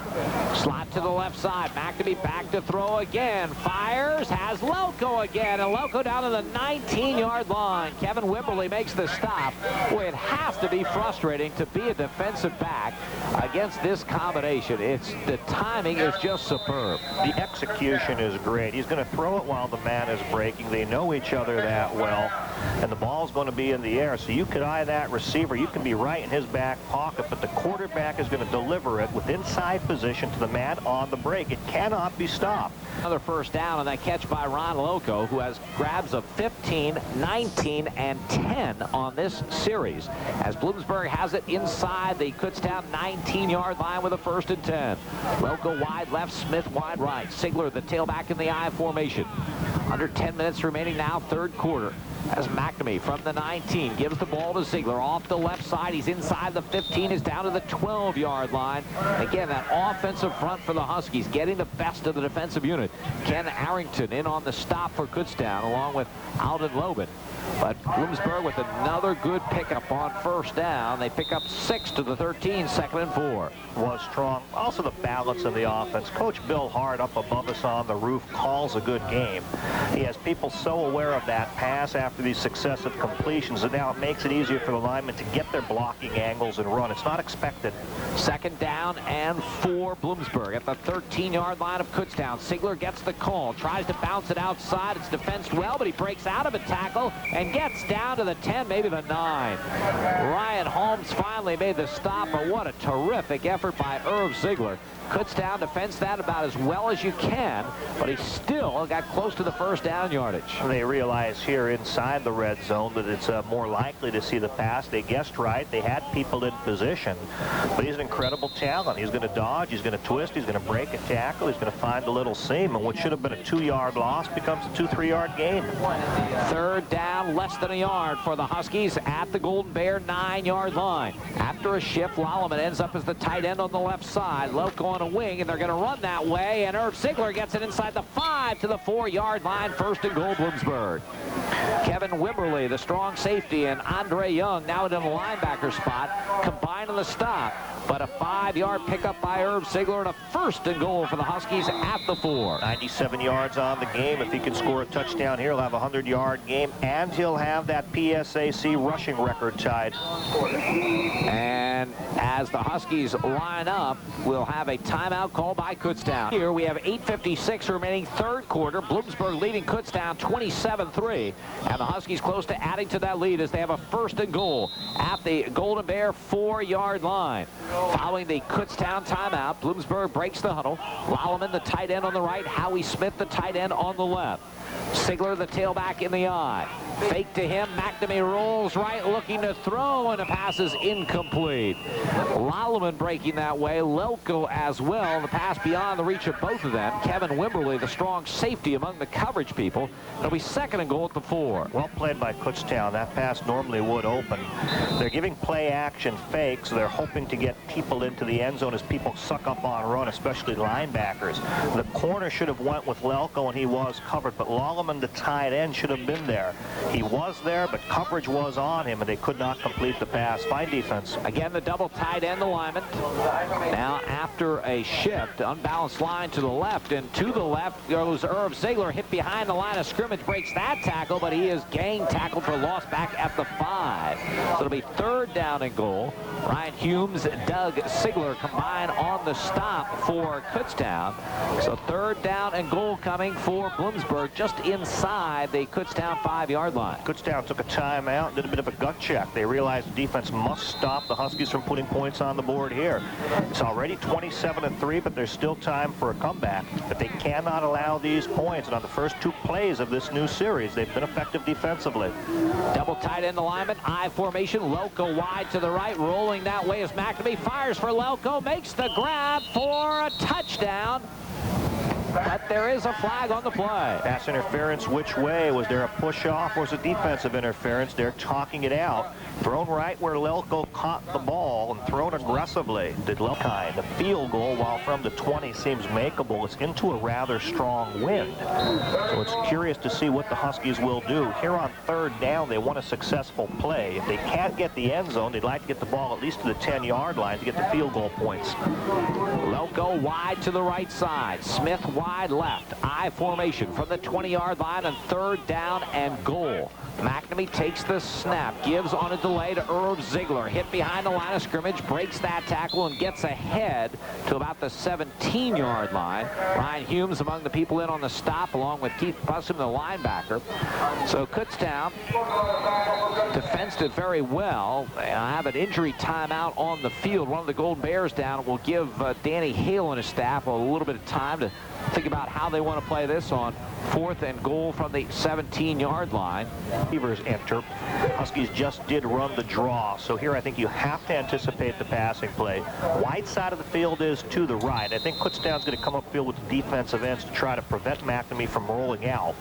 Slot to the left side. McNamee back to throw again. Fires, has Loco again, and Loco down to the 19-yard line. Kevin Wimberly makes the stop. Boy, it has to be frustrating to be a defensive back against this combination. The timing is just superb. The execution is great. He's going to throw it while the man is breaking. They know each other that well, and the ball's going to be in the air. So you could eye that receiver. You can be right in his back pocket, but the quarterback is going to deliver it with inside position to the man on the break. It cannot be stopped. Another first down, and that catch by Ron Loco, who has grabs of 15, 19, and 10 on this series, as Bloomsburg has it inside the Kutztown 19-yard line with a 1st and 10. Loco wide left, Smith wide right. Sigler, the tailback in the I formation. Under 10 minutes remaining now, 3rd quarter. As McNamee from the 19 gives the ball to Sigler off the left side. He's inside the 15, is down to the 12-yard line. Again, that offensive front for the Huskies getting the best of the defensive unit. Ken Arrington in on the stop for Kutztown along with Alden Lobin. But Bloomsburg with another good pickup on 1st down. They pick up 6 to the 13, 2nd and 4. Was strong. Also the balance of the offense. Coach Bill Hart up above us on the roof calls a good game. He has people so aware of that pass after these successive completions that now it makes it easier for the linemen to get their blocking angles and run. It's not expected. 2nd down and 4, Bloomsburg at the 13-yard line of Kutztown. Sigler gets the call, tries to bounce it outside. It's defensed well, but he breaks out of a tackle and gets down to the 10, maybe the 9. Ryan Holmes finally made the stop, but what a terrific effort by Irv Sigler. Kutztown defends that about as well as you can, but he still got close to the 1st down yardage. They realize here inside the red zone that it's more likely to see the pass. They guessed right. They had people in position, but he's an incredible talent. He's going to dodge, he's going to twist, he's going to break a tackle, he's going to find a little seam, and what should have been a 2-yard loss becomes a 2-3-yard gain. 3rd down, less than a yard for the Huskies at the Golden Bear 9-yard line. After a shift, Lolleman ends up as the tight end on the left side. Loco on a wing, and they're going to run that way, and Irv Sigler gets it inside the 5 to the 4-yard line. 1st and goal, Bloomsburg. Kevin Wimberly, the strong safety, and Andre Young now in the linebacker spot, combined on the stop, but a 5-yard pickup by Irv Sigler and a 1st and goal for the Huskies at the 4. 97 yards on the game. If he can score a touchdown here, he'll have a 100-yard game, and he'll have that PSAC rushing record tied. And as the Huskies line up, we'll have a timeout call by Kutztown. Here we have 8:56 remaining, 3rd quarter. Bloomsburg leading Kutztown 27-3, and the Huskies close to adding to that lead as they have a 1st and goal at the Golden Bear 4-yard line. Following the Kutztown timeout, Bloomsburg breaks the huddle. Lolleman, the tight end on the right. Howie Smith, the tight end on the left. Sigler, the tailback in the I. Fake to him. McNamee rolls right, looking to throw, and the pass is incomplete. Lolleman breaking that way. Loco as well. The pass beyond the reach of both of them. Kevin Wimberly, the strong safety among the coverage people. It'll be 2nd and goal at the 4. Well played by Kutztown. That pass normally would open. They're giving play action fakes. So they're hoping to get people into the end zone as people suck up on run, especially linebackers. The corner should have went with Loco, and he was covered, but Lolleman, the tight end, should have been there. He was there, but coverage was on him, and they could not complete the pass. Fine defense. Again, the double tight end, the lineman. Now, after a shift, unbalanced line to the left, and to the left goes Irv Sigler, hit behind the line of scrimmage, breaks that tackle, but he is gang tackled for loss back at the 5. So it'll be 3rd down and goal. Ryan Humes, Doug Sigler combine on the stop for Kutztown. So 3rd down and goal coming for Bloomsburg just inside the Kutztown 5-yard line. Kutztown took a timeout, did a bit of a gut check. They realized the defense must stop the Huskies from putting points on the board here. It's already 27-3, but there's still time for a comeback. But they cannot allow these points. And on the first 2 plays of this new series, they've been effective defensively. Double tight end alignment, I formation. Loco wide to the right, rolling that way as McNamee fires for Loco, makes the grab for a touchdown. But but there is a flag on the play. Pass interference which way? Was there a push-off or was it defensive interference? They're talking it out. Thrown right where Lelko caught the ball and thrown aggressively. Did Lelkai. The field goal, while from the 20 seems makeable, it's into a rather strong wind. So it's curious to see what the Huskies will do. Here on third down, they want a successful play. If they can't get the end zone, they'd like to get the ball at least to the 10-yard line to get the field goal points. Lelko wide to the right side. Smith wide left. I formation from the 20-yard line on third down and goal. McNamee takes the snap, gives on a delay to Irv Ziegler. Hit behind the line of scrimmage, breaks that tackle, and gets ahead to about the 17-yard line. Ryan Humes among the people in on the stop, along with Keith Bussum, the linebacker. So Kutztown defensed it very well. They have an injury timeout on the field. One of the Golden Bears down. It will give Danny Hale and his staff a little bit of time to think about how they want to play this on fourth and goal from the 17-yard line. Receivers enter. Huskies just did run the draw, so here I think you have to anticipate the passing play. Wide side of the field is to the right. I think Kutztown's going to come upfield with the defensive ends to try to prevent McNamee from rolling out.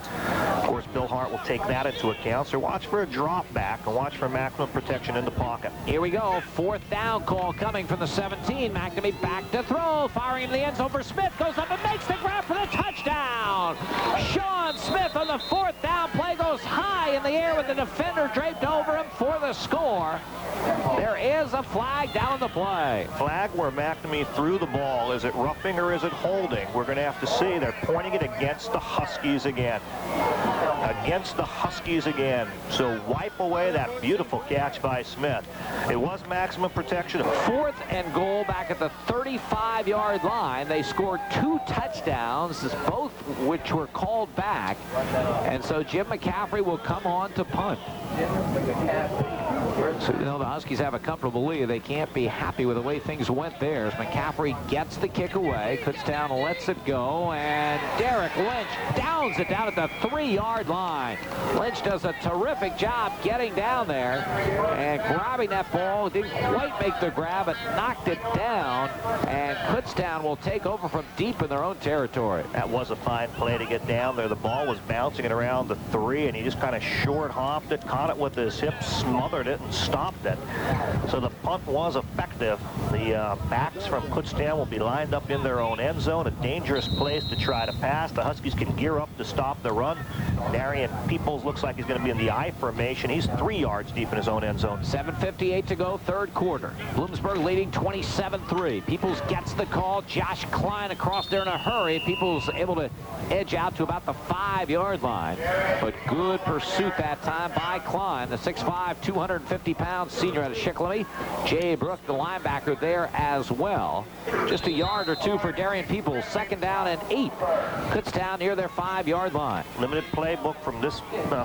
Of course, Bill Hart will take that into account, so watch for a drop back and watch for maximum protection in the pocket. Here we go. Fourth down call coming from the 17. McNamee back to throw, firing into the end zone for Smith. Goes up and makes the grab for the touchdown. Sean Smith on the fourth down play goes high in the air with the defender draped over him for the score. There is a flag down the play. Flag where McNamee threw the ball. Is it roughing or is it holding? We're going to have to see. They're pointing it against the Huskies again. Against the Huskies again. So wipe away that beautiful catch by Smith. It was maximum protection. Fourth and goal back at the 35-yard line. They scored 2 touchdowns, both which were called back. And so Jim McCaffrey will come on to punt. So, you know, the Huskies have a comfortable lead. They can't be happy with the way things went there. As McCaffrey gets the kick away. Kutztown lets it go, and Derek Lynch downs it down at the 3-yard line. Lynch does a terrific job getting down there and grabbing that ball. Didn't quite make the grab, but knocked it down, and Kutztown will take over from deep in their own territory. That was a fine play to get down there. The ball was bouncing it around the 3, and he just kind of short hopped it, caught it with his hip, smothered it, and stopped it. So the punt was effective. The backs from Kutztown will be lined up in their own end zone, a dangerous place to try to pass. The Huskies can gear up to stop the run. Darian Peoples looks like he's going to be in the I formation. He's 3 yards deep in his own end zone. 7:58 to go, third quarter. Bloomsburg leading 27-3. Peoples gets the call. Josh Klein across there in a hurry. Peoples able to edge out to about the 5-yard line. But good pursuit that time by Klein, the 6'5", 250-pound senior out of Shikellamy. Jay Brook, the linebacker, there as well. Just a yard or two for Darian Peoples. Second down and 8. Kutztown near their 5-yard line. Limited playbook from this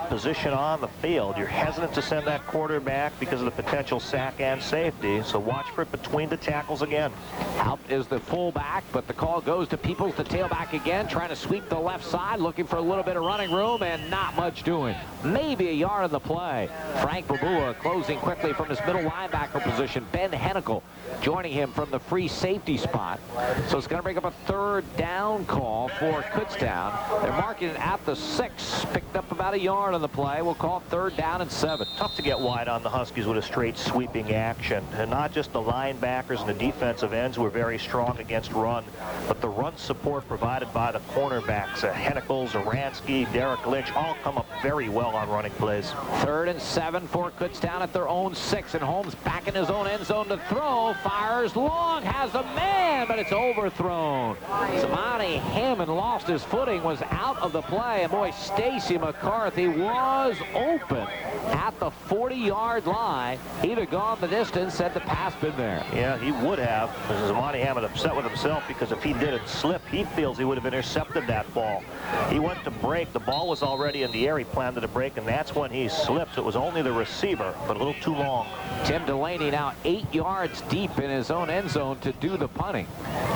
position on the field. You're hesitant to send that quarterback because of the potential sack and safety, so watch for it between the tackles again. Out is the fullback, but the call goes to Peoples, the tailback again, trying to sweep the left side, looking for a little bit of running room, and not much doing. Maybe a yard on the play. Frank Babua closing quickly from his middle linebacker position. Ben Hennikel joining him from the free safety spot. So it's going to bring up a third down call for Kutztown. They're marking it at the 6. Picked up about a yard on the play. We'll call it third down and 7. Tough to get wide on the Huskies with a straight sweeping action. And not just the linebackers and the defensive ends were very strong against run, but the run support provided by the cornerbacks. Hennikel, Zaransky, Derek Lynch all come up very well on running plays. Third and 7 for Kutztown at their own 6. And Holmes back in his own end zone to throw. Fires long, has a man, but it's overthrown. Zamani Hammond lost his footing, was out of the play. And boy, Stacy McCarthy was open at the 40-yard line. He'd have gone the distance had the pass been there. Yeah, he would have. Zamani Hammond upset with himself because if he didn't slip, he feels he would have intercepted that ball. He went to break. The ball was already in the air. He planned to break, and that's when he slipped. It was only the receiver, but a little too long. Tim Delaney now 8 yards deep in his own end zone to do the punting.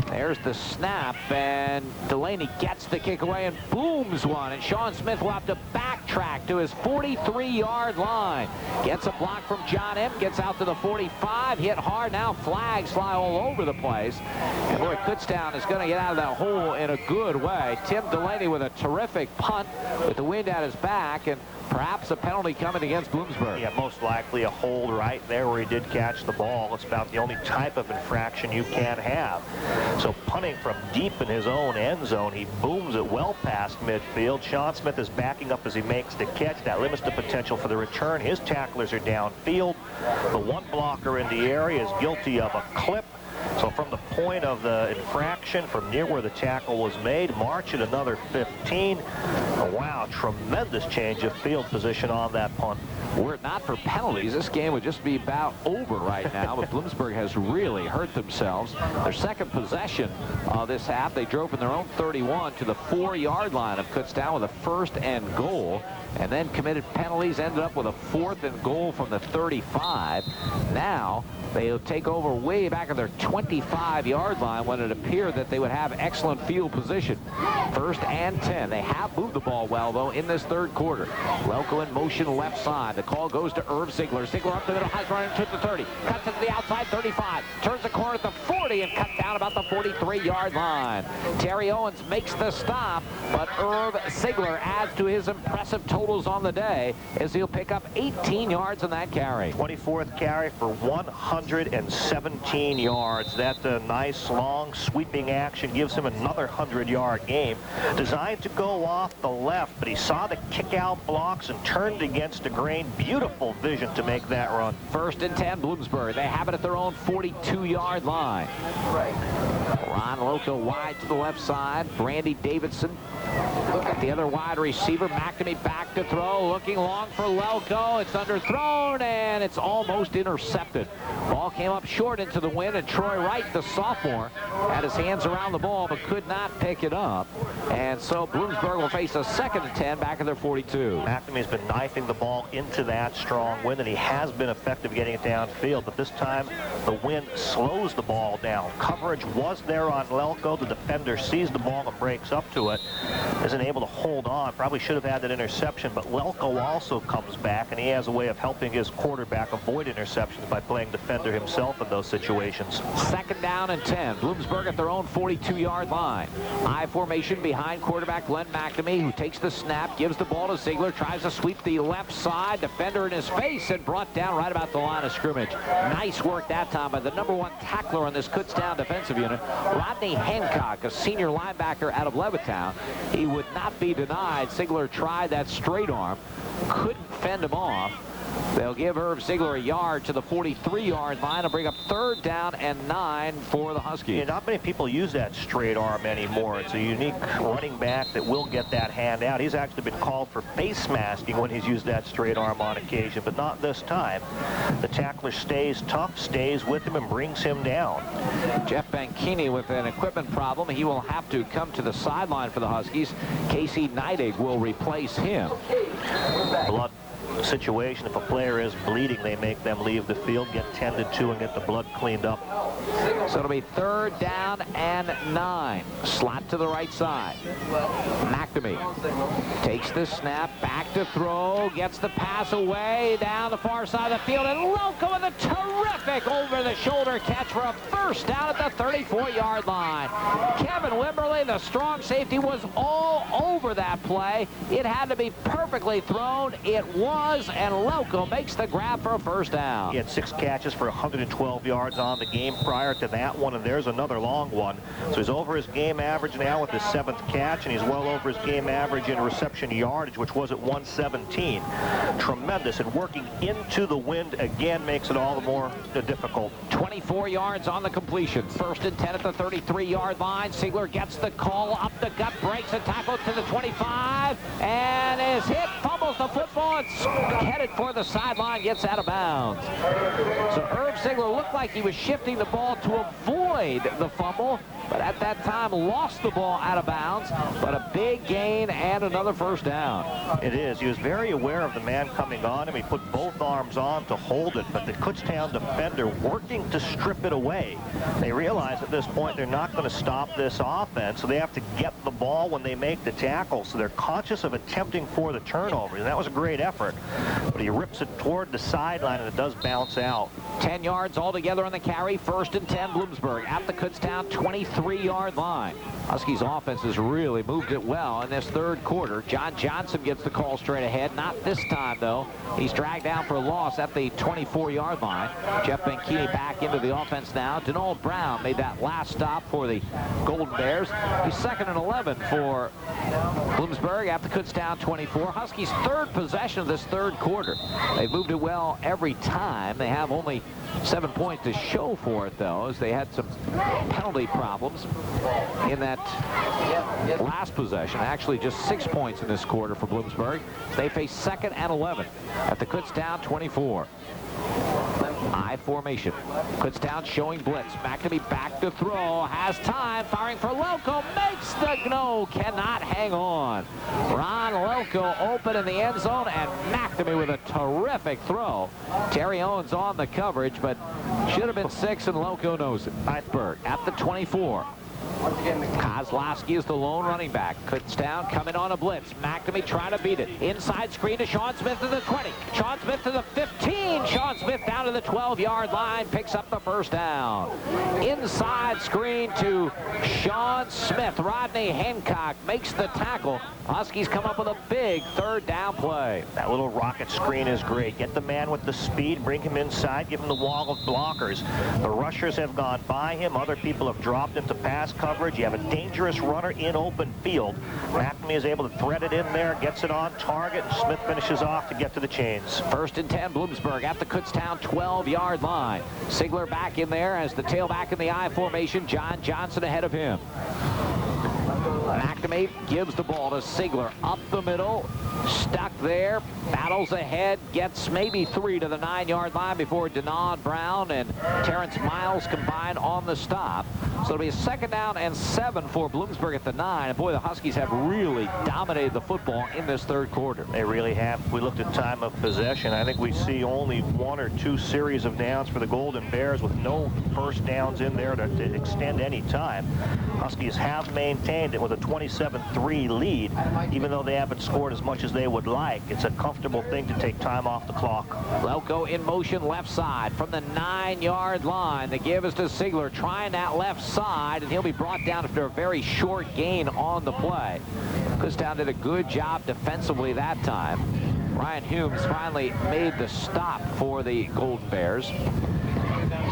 There's the snap, and Delaney gets the kick away and booms one. And Sean Smith will have to backtrack track to his 43-yard line. Gets a block from John M. Gets out to the 45. Hit hard. Now flags fly all over the place. And boy, Kutztown is going to get out of that hole in a good way. Tim Delaney with a terrific punt with the wind at his back, and perhaps a penalty coming against Bloomsburg. Yeah, most likely a hold right there where he did catch the ball. It's about the only type of infraction you can have. So punting from deep in his own end zone, he booms it well past midfield. Sean Smith is backing up as he makes the catch. That limits the potential for the return. His tacklers are downfield. The one blocker in the area is guilty of a clip. So from the point of the infraction, from near where the tackle was made, march at another 15. Oh, wow, tremendous change of field position on that punt. Were it not for penalties, this game would just be about over right now, but Bloomsburg has really hurt themselves. Their second possession of this half, they drove from their own 31 to the 4-yard line of Kutztown with a 1st and goal, and then committed penalties, ended up with a 4th and goal from the 35. Now they'll take over way back at their 25-yard line when it appeared that they would have excellent field position. 1st and 10. They have moved the ball well, though, in this third quarter. Lelko in motion left side. The call goes to Irv Ziegler. Ziegler up the middle, has run into the 30. Cuts it to the outside, 35. Turns the corner at the 40 and cuts down about the 43-yard line. Terry Owens makes the stop, but Irv Ziegler adds to his impressive totals on the day as he'll pick up 18 yards in that carry. 24th carry for 117 yards. That nice, long, sweeping action gives him another 100-yard game. Designed to go off the left, but he saw the kick-out blocks and turned against the grain. Beautiful vision to make that run. 1st and 10, Bloomsburg. They have it at their own 42-yard line. Ron Lelko wide to the left side. Brandy Davidson, the other wide receiver. McNamee back to throw, looking long for Lelko. It's underthrown, and it's almost intercepted. Ball came up short into the wind, and Troy Wright, the sophomore, had his hands around the ball but could not pick it up. And so Bloomsburg will face a 2nd and 10 back at their 42. McNamee's been knifing the ball into that strong wind, and he has been effective getting it downfield, but this time the wind slows the ball down. Coverage was there on Lelko. The defender sees the ball and breaks up to it. Isn't able to hold on. Probably should have had that interception, but Lelko also comes back, and he has a way of helping his quarterback avoid interceptions by playing defender himself in those situations. 2nd down and 10. Bloomsburg at their own 42-yard line. I formation behind quarterback Glenn McNamee, who takes the snap, gives the ball to Ziegler, tries to sweep the left side. Defender in his face and brought down right about the line of scrimmage. Nice work that time by the #1 tackler on this Kutztown defensive unit, Rodney Hancock, a senior linebacker out of Levittown. He would not be denied. Ziegler tried that straight arm, couldn't fend him off. They'll give Irv Ziegler a yard to the 43-yard line and bring up 3rd down and 9 for the Huskies. Yeah, not many people use that straight arm anymore. It's a unique running back that will get that hand out. He's actually been called for face masking when he's used that straight arm on occasion, but not this time. The tackler stays tough, stays with him, and brings him down. Jeff Banchini with an equipment problem. He will have to come to the sideline for the Huskies. Casey Neidig will replace him. Blood situation. If a player is bleeding, they make them leave the field, get tended to, and get the blood cleaned up. So it'll be 3rd down and 9. Slot to the right side. McNamee takes the snap, back to throw, gets the pass away down the far side of the field, and Lelko with a terrific over-the-shoulder catch for a 1st down at the 34-yard line. Kevin Wimberly, the strong safety, was all over that play. It had to be perfectly thrown. It was, and Lelko makes the grab for a 1st down. He had 6 catches for 112 yards on the game prior to that one, and there's another long one. So he's over his game average now with his 7th catch, and he's well over his game average in reception yardage, which was at 117. Tremendous, and working into the wind again makes it all the more difficult. 24 yards on the completion. 1st and 10 at the 33-yard line. Ziegler gets the call up the gut, breaks a tackle to the 25, and is hit, fumbles the football. It's headed for the sideline, gets out of bounds. So Irv Ziegler looked like he was shifting the ball to avoid the fumble, but at that time lost the ball out of bounds, but a big gain and another first down. It is. He was very aware of the man coming on him. He put both arms on to hold it, but the Kutztown defender working to strip it away. They realize at this point they're not going to stop this offense, so they have to get the ball when they make the tackle, so they're conscious of attempting for the turnover, and that was a great effort, but he rips it toward the sideline, and it does bounce out. 10 yards altogether on the carry. 1st and 10, Bloomsburg at the Kutztown 23-yard line. Huskies offense has really moved it well in this third quarter. John Johnson gets the call straight ahead. Not this time, though. He's dragged down for a loss at the 24-yard line. Jeff Benkini back into the offense now. Donald Brown made that last stop for the Golden Bears. He's 2nd and 11 for Bloomsburg at the Kutztown 24. Huskies' third possession of this third quarter. They've moved it well every time. They have only 7 points to show for it, though, as they had some penalty problems in that last possession. Actually, just 6 points in this quarter for Bloomsburg. They face 2nd and 11 at the Kutztown 24. I formation. Kutztown showing blitz. McNamee back to throw. Has time. Firing for Loco. Makes the no. Cannot hang on. Ron Loco open in the end zone, and McNamee with a terrific throw. Terry Owens on the coverage, but should have been 6, and Loco knows it. Eithberg at the 24. Kozlowski is the lone running back. Kutztown coming on a blitz. McNamee trying to beat it. Inside screen to Sean Smith to the 20. Sean Smith to the 15. Sean Smith down to the 12-yard line. Picks up the first down. Inside screen to Sean Smith. Rodney Hancock makes the tackle. Huskies come up with a big third down play. That little rocket screen is great. Get the man with the speed, bring him inside, give him the wall of blockers. The rushers have gone by him. Other people have dropped into pass coverage. You have a dangerous runner in open field. McNamee is able to thread it in there, gets it on target, and Smith finishes off to get to the chains. 1st and 10, Bloomsburg at the Kutztown 12-yard line. Sigler back in there as the tailback in the I formation. John Johnson ahead of him. McNamee gives the ball to Sigler up the middle, stuck there, battles ahead, gets maybe 3 to the 9-yard line before Donald Brown and Terrence Miles combine on the stop. So it'll be a 2nd down and 7 for Bloomsburg at the 9. And boy, the Huskies have really dominated the football in this third quarter. They really have. If we looked at time of possession, I think we see only 1 or 2 series of downs for the Golden Bears with no first downs in there to extend any time. Huskies have maintained it with a 27-3 lead, even though they haven't scored as much as they would like. It's a comfortable thing to take time off the clock. Loco in motion left side from the 9-yard line. The give is to Sigler trying that left side, and he'll be brought down after a very short gain on the play. Kutztown did a good job defensively that time. Ryan Humes finally made the stop for the Golden Bears.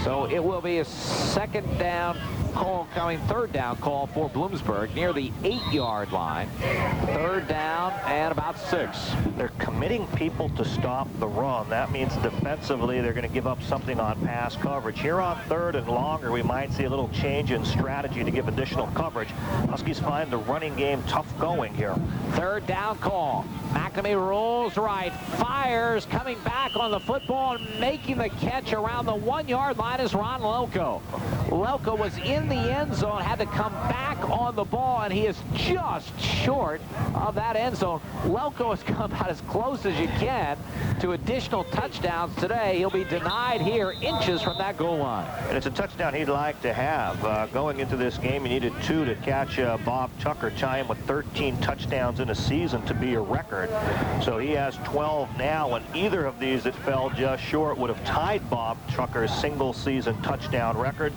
So it will be a 2nd down call coming, 3rd down call for Bloomsburg near the 8-yard line. 3rd down and about 6. They're committing people to stop the run. That means defensively they're going to give up something on pass coverage. Here on 3rd and longer, we might see a little change in strategy to give additional coverage. Huskies find the running game tough going here. 3rd down call. McNamee rolls right, fires, coming back on the football and making the catch around the 1-yard line is Ron Loco. Loco was in the end zone, had to come back on the ball, and he is just short of that end zone. Loco has come about as close as you can to additional touchdowns today. He'll be denied here, inches from that goal line. And it's a touchdown he'd like to have. Going into this game, he needed 2 to catch Bob Tucker, tie him with 13 touchdowns in a season to be a record. So he has 12 now, and either of these that fell just short would have tied Bob Tucker's single-season touchdown record.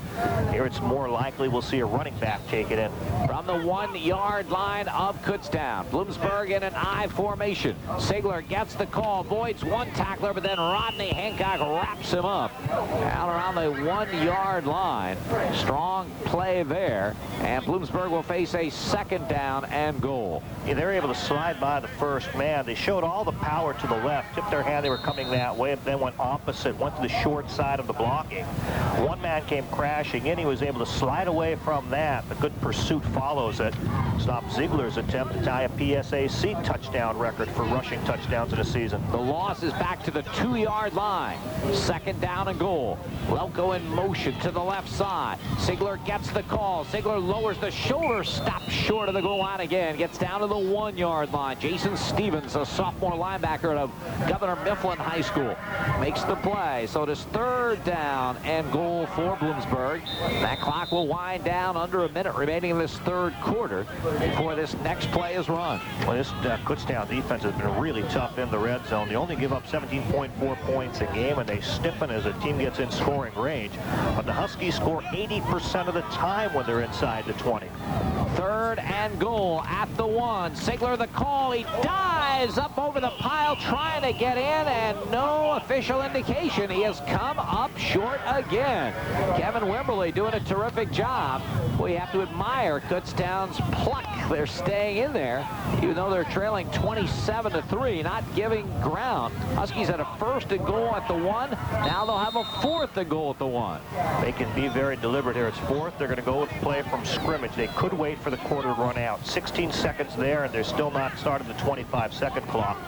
Here it's more likely we'll see a running back take it in. From the 1-yard line of Kutztown, Bloomsburg in an I formation. Sigler gets the call, avoids one tackler, but then Rodney Hancock wraps him up out around the 1-yard line. Strong play there, and Bloomsburg will face a 2nd down and goal. Yeah, they're able to slide by the first man. They showed all the power to the left, tipped their hand, they were coming that way, but then went opposite, went to the short side of the blocking. One man came crashing in. He was able to slide away from that. The good pursuit follows it. stopped Ziegler's attempt to tie a PSAC touchdown record for rushing touchdowns in a season. The loss is back to the 2-yard line. 2nd down and goal. Lelko in motion to the left side. Ziegler gets the call. Ziegler lowers the shoulder, stops short of the goal line again. Gets down to the 1-yard line. Jason Stevens, a sophomore linebacker of Governor Mifflin High School, makes the play. So it is 3rd down and goal for Bloomsburg. That clock will wind down under a minute remaining in this 3rd quarter before this next play is run. Well, this Kutztown defense has been really tough in the red zone. They only give up 17.4 points a game, and they stiffen as a team gets in scoring range. But the Huskies score 80% of the time when they're inside the 20. 3rd and goal at the 1. Ziegler the call. He dives up over the pile trying to get in, and no official indication. He has come up short again. Kevin Wimberly doing a terrific job. We have to admire Kutztown's pluck. They're staying in there, even though they're trailing 27-3, not giving ground. Huskies had a 1st and goal at the 1. Now they'll have a 4th and goal at the 1. They can be very deliberate here. It's 4th. They're going to go with play from scrimmage. They could wait for the quarter to run out. 16 seconds there, and they're still not started the 25-second clock.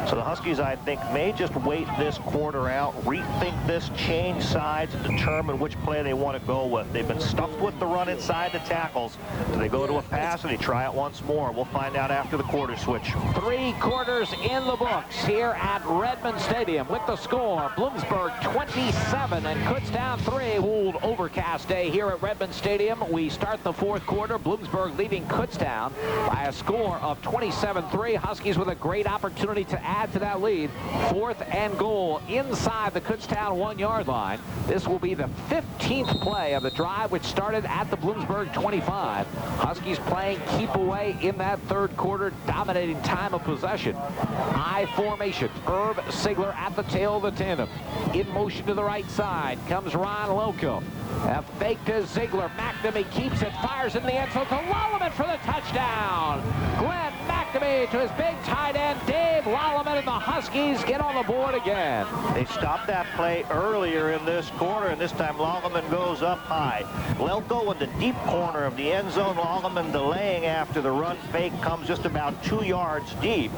So the Huskies, I think, may just wait this quarter out, rethink this, change sides, and determine which play they want to go with. They've been stuffed with the run inside the tackles. Do they go to a pass and they try it once more? We'll find out after the quarter switch. 3 quarters in the books here at Redmond Stadium with the score. Bloomsburg 27 and Kutztown 3. Old overcast day here at Redmond Stadium. We start the 4th quarter. Bloomsburg leading Kutztown by a score of 27-3. Huskies with a great opportunity to add to that lead. 4th and goal inside the Kutztown 1-yard line. This will be the 15th play of the drive, which started at the Bloomsburg 25. Huskies playing keep away in that 3rd quarter, dominating time of possession. I formation. Herb Ziegler at the tail of the tandem. In motion to the right side comes Ron Lelko. A fake to Ziegler. McNamee keeps it, fires in the end zone to Lolliman for the touchdown. Glenn McNamee to his big tight end, Dave Lolliman, and the Huskies get on the board again. They stopped that play earlier in this quarter, and this time Lolliman goes up high. Lelko in the deep corner of the end zone. Lolliman delaying after the run fake comes just about 2 yards deep.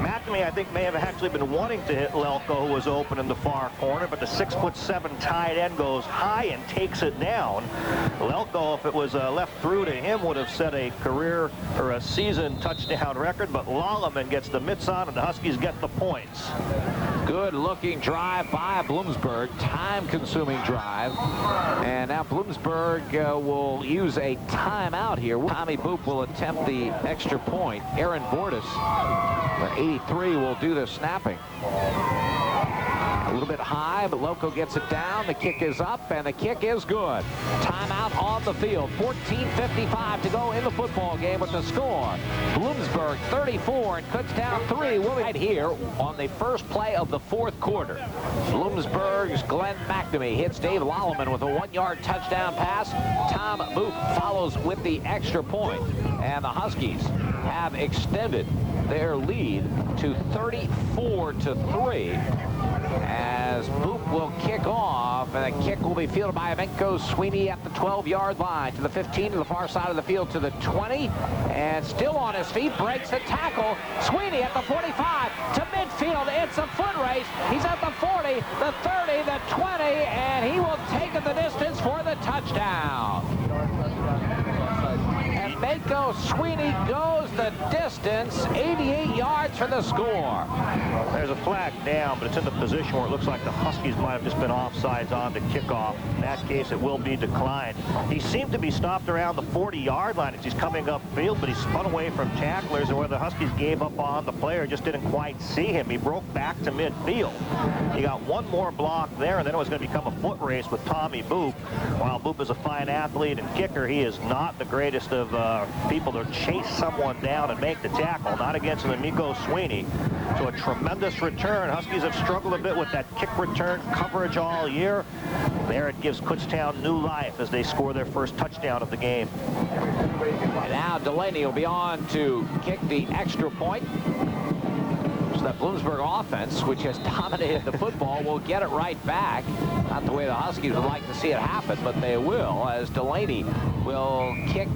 McNamee, I think, may have actually been wanting to hit Lelko, who was open in the far corner, but the 6'7" tight end goes high and takes it down. Lelko, if it was left through to him, would have set a career or a season touchdown record, but Lolliman gets the mitts on, and the Huskies get the points. Good looking drive by Bloomsburg, time-consuming drive. And now Bloomsburg will use a timeout here. Tommy Boop will attempt the extra point. Aaron Bordas, the 83, will do the snapping. A little bit high, but Lelko gets it down. The kick is up, and the kick is good. Timeout on the field. 14:55 to go in the football game with the score. Bloomsburg 34 and Kutztown 3. We'll be right here on the first play of the 4th quarter. Bloomsburg's Glenn McNamee hits Dave Lolliman with a 1-yard touchdown pass. Tom Boop follows with the extra point, and the Huskies have extended their lead to 34-3. As Boop will kick off, and the kick will be fielded by Emenko Sweeney at the 12-yard line to the 15, to the far side of the field to the 20, and still on his feet, breaks the tackle. Sweeney at the 45 to midfield. It's a foot race. He's at the 40, the 30, the 20, and he will take it the distance for the touchdown. Emenko Sweeney goes the distance, 88 yards for the score. There's a flag down, but it's in the position where it looks like the Huskies might have just been offsides on the kickoff. In that case, it will be declined. He seemed to be stopped around the 40-yard line as he's coming upfield, but he spun away from tacklers, and where the Huskies gave up on the player, just didn't quite see him. He broke back to midfield. He got one more block there, and then it was going to become a foot race with Tommy Boop. While Boop is a fine athlete and kicker, he is not the greatest of people to chase someone down and make the tackle, not against Emenko Sweeney. So a tremendous return. Huskies have struggled a bit with that kick return coverage all year. There it gives Kutztown new life as they score their first touchdown of the game. And now Delaney will be on to kick the extra point. So that Bloomsburg offense, which has dominated the football, will get it right back. Not the way the Huskies would like to see it happen, but they will, as Delaney will kick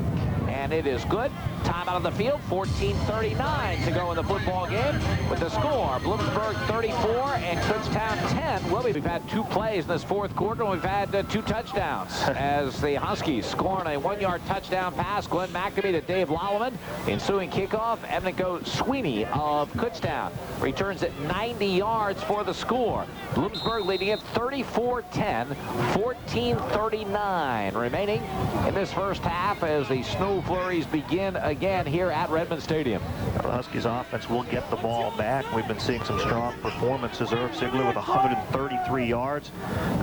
and it is good. Time out of the field, 14:39 to go in the football game. With the score, Bloomsburg 34 and Kutztown 10. Well, we've had 2 plays in this fourth quarter, and we've had 2 touchdowns as the Huskies scoring a 1-yard touchdown pass. Glenn McNamee to Dave Lolleman. Ensuing kickoff, Emnico Sweeney of Kutztown returns at 90 yards for the score. Bloomsburg leading it 34-10, 14:39 remaining in this first half as the snow flurries begin again here at Redmond Stadium. The Huskies offense will get the ball back. We've been seeing some strong performances. Irv Ziegler with 133 yards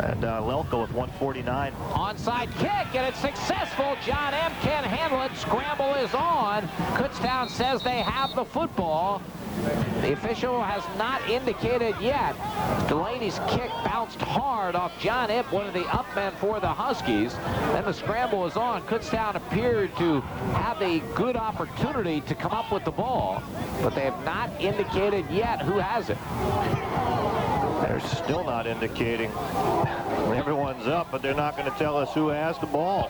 and Lelko with 149. Onside kick, and it's successful. John M. can't handle it. Scramble is on. Kutztown says they have the football. The official has not indicated yet. Delaney's kick bounced hard off John Ipp, one of the up men for the Huskies. Then the scramble is on. Kutztown appeared to have a good opportunity to come up with the ball, but they have not indicated yet who has it. They're still not indicating. Everyone's up, but they're not going to tell us who has the ball.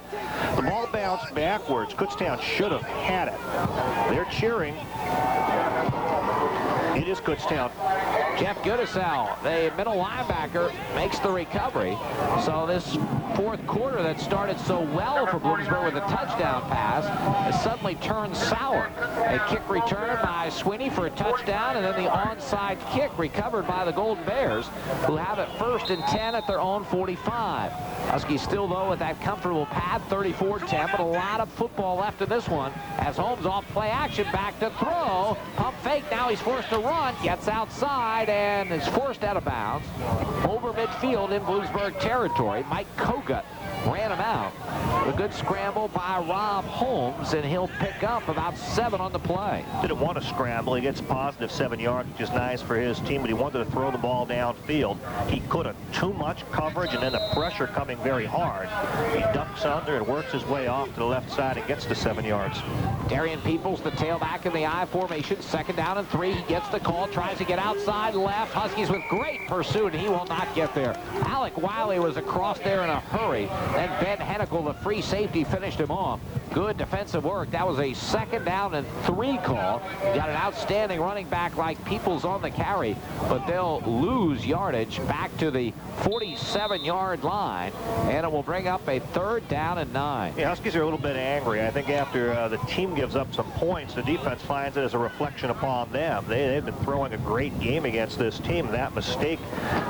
The ball bounced backwards. Kutztown should have had it. They're cheering. It is Kutztown. Jeff Goodisell, the middle linebacker, makes the recovery. So this fourth quarter that started so well for Bloomsburg with a touchdown pass has suddenly turned sour. A kick return by Sweeney for a touchdown, and then the onside kick recovered by the Golden Bears, who have it 1st and 10 at their own 45. Huskies still, though, with that comfortable pad, 34-10, but a lot of football left in this one as Holmes off play action, back to throw. Pump fake, now he's forced to run, gets outside and is forced out of bounds over midfield in Bloomsburg territory. Mike Kogut ran him out. A good scramble by Rob Holmes, and he'll pick up about 7 on the play. Didn't want to scramble. He gets positive 7 yards, which is nice for his team, but he wanted to throw the ball downfield. He couldn't. Too much coverage, and then the pressure coming very hard. He ducks under and works his way off to the left side and gets to 7 yards. Darian Peoples, the tailback in the I formation, 2nd down and 3. He gets the call, tries to get outside left. Huskies with great pursuit, and he will not get there. Alec Wiley was across there in a hurry. Then Ben Hennikel, the free safety, finished him off. Good defensive work. That was a 2nd down and 3 call. Got an outstanding running back like Peoples on the carry, but they'll lose yardage back to the 47-yard line, and it will bring up a 3rd down and 9. Yeah, Huskies are a little bit angry. I think after the team gives up some points, the defense finds it as a reflection upon them. They've been throwing a great game against this team. That mistake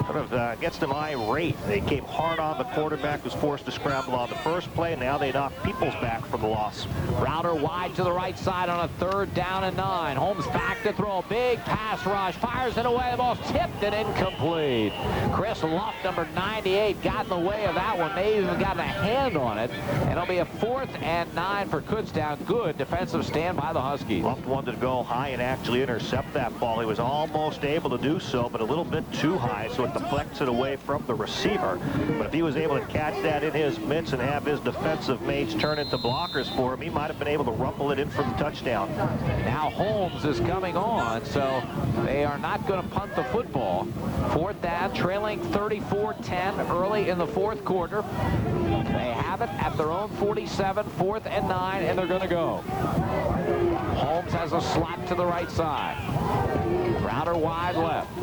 sort of gets them irate. They came hard on the quarterback, was forced to scramble on the first play. Now they knock Peoples back for the loss. Browder wide to the right side on a 3rd down and 9. Holmes back to throw. Big pass rush. Fires it away. The ball's tipped and incomplete. Chris Luft, number 98, got in the way of that one. May even gotten a hand on it. And it'll be a 4th and 9 for Kutztown. Good defensive stand by the Huskies. Luft wanted to go high and actually intercept that ball. He was almost able to do so, but a little bit too high, so it deflects it away from the receiver. But if he was able to catch that in his mitts and have his defensive mates turn into blockers for him, he might have been able to rumble it in for the touchdown. Now Holmes is coming on, so they are not going to punt the football. 4th down, trailing 34-10 early in the fourth quarter. They have it at their own 47, 4th and 9, and they're going to go. Holmes has a slot to the right side. Browder wide left.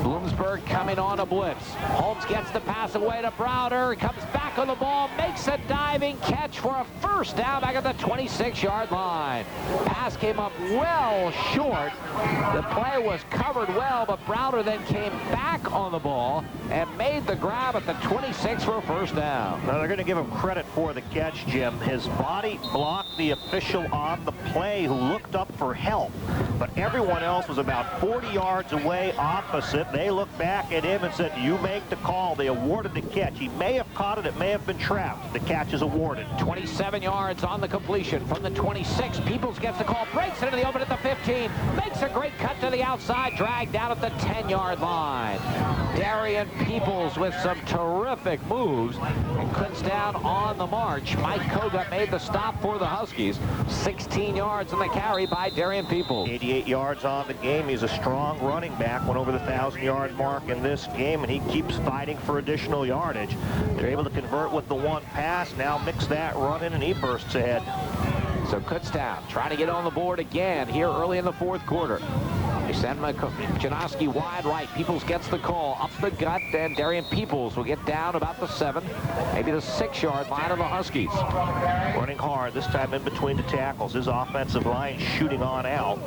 Bloomsburg coming on a blitz. Holmes gets the pass away to Browder. Comes back on the ball, makes a diving catch for a 1st down back at the 26-yard line. Pass came up well short. The play was covered well, but Browder then came back on the ball and made the grab at the 26 for a 1st down. Now they're going to give him credit for the catch, Jim. His body blocked the official on the play who looked up for help, but everyone else was about 40 yards away opposite. They looked back at him and said, "You make the call." They awarded the catch. He may have caught it. It may have been trapped. The catch is awarded. 27 yards on the completion from the 26. Peoples gets the call, breaks it into the open at the 15, makes a great cut to the outside, dragged down at the 10-yard line. Darian Peoples with some terrific moves, and Kutztown on the march. Mike Kogut made the stop for the Huskies. 16 yards on the carry by Darian Peoples. 88 yards on the game. He's a strong running back, went over the 1,000-yard mark in this game, and he keeps fighting for additional yardage. They're able to convert with the one pass, now mix that run in, and he bursts ahead. So Kutztown trying to get on the board again here early in the fourth quarter. They send Janoski wide right. Peoples gets the call up the gut, and Darian Peoples will get down about the 7, maybe the 6-yard line of the Huskies. Running hard, this time in between the tackles. His offensive line shooting on out.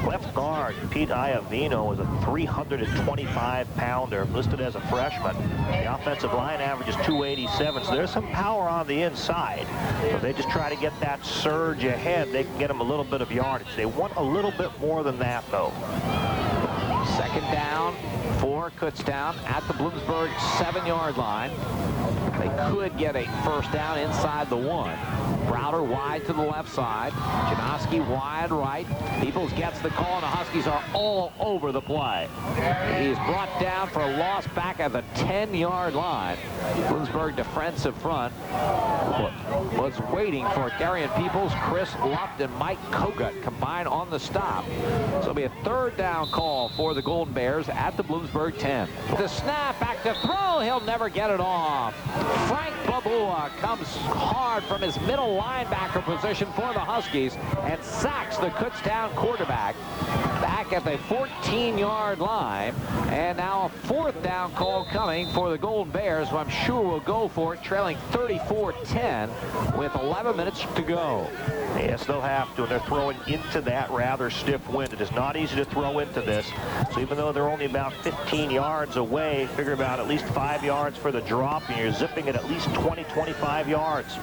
Left guard, Pete Iovino, is a 325-pounder, listed as a freshman. The offensive line averages 287, so there's some power on the inside. So they just try to get that surge ahead. They can get them a little bit of yardage. They want a little bit more than that, though. Second down for Kutztown at the Bloomsburg 7-yard line. They could get a first down inside the 1. Browder wide to the left side. Janoski wide right. Peoples gets the call, and the Huskies are all over the play. He's brought down for a loss back at the 10-yard line. Bloomsburg defensive front was waiting for Darian Peoples, Chris Luft, and Mike Kogut combined on the stop. So it'll be a third down call for the Golden Bears at the Bloomsburg 10. The snap, back to throw. He'll never get it off. Frank Babua comes hard from his middle linebacker position for the Huskies and sacks the Kutztown quarterback back at the 14-yard line. And now a fourth down call coming for the Golden Bears, who I'm sure will go for it, trailing 34-10 with 11 minutes to go. Yes, they'll have to, and they're throwing into that rather stiff wind. It is not easy to throw into this. So even though they're only about 15 yards away, figure about at least 5 yards for the drop, and you're zipping it at least 20, 25 yards.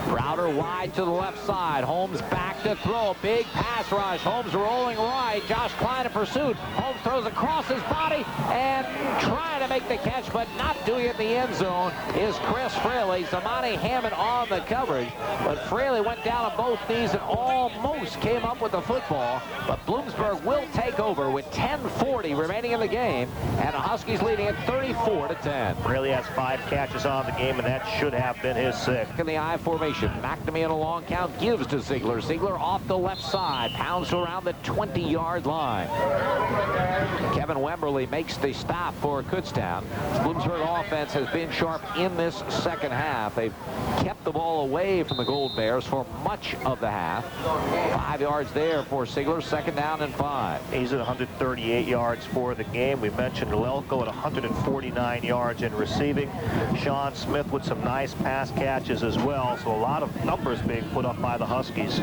Browder wide to the left side. Holmes back to throw. Big pass rush. Holmes rolling right. Josh Klein in pursuit. Holmes throws across his body and trying to make the catch, but not doing it in the end zone is Chris Fraley. Zamani Hammond on the coverage, but Fraley went down on both knees and almost came up with the football. But Bloomsburg will take over with 10:40 remaining in the game, and the Huskies leading at 34-10. Fraley has 5 catches on the game, and that should have been his 6th. In the I formation, McNamee in a long count gives to Ziegler. Ziegler off the left side, pounds to around the 20-yard line. Kevin Wemberly makes the stop for Kutztown. Bloomsburg offense has been sharp in this second half. They've kept the ball away from the Golden Bears for much of the half. 5 yards there for Ziegler, second down and 5. He's at 138 yards for the game. We mentioned Lelko at 149 yards in receiving. Sean Smith with some nice pass catches as well. So a lot of numbers being put up by the Huskies.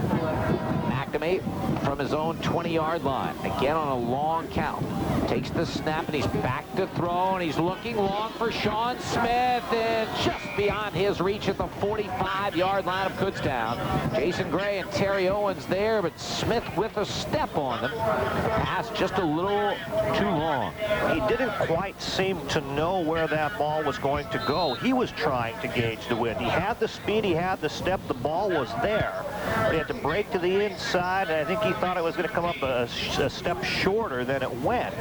McNamee from his own 20-yard line. Again on a long count. Takes the snap, and he's back to throw, and he's looking long for Sean Smith, and just beyond his reach at the 45-yard line of Kutztown. Jason Gray and Terry Owens there, but Smith with a step on them. Pass just a little too long. He didn't quite seem to know where that ball was going to go. He was trying to gauge the wind. He had the speed, he had the step, the ball was there. But he had to break to the inside, and I think he thought it was going to come up a step shorter than it went.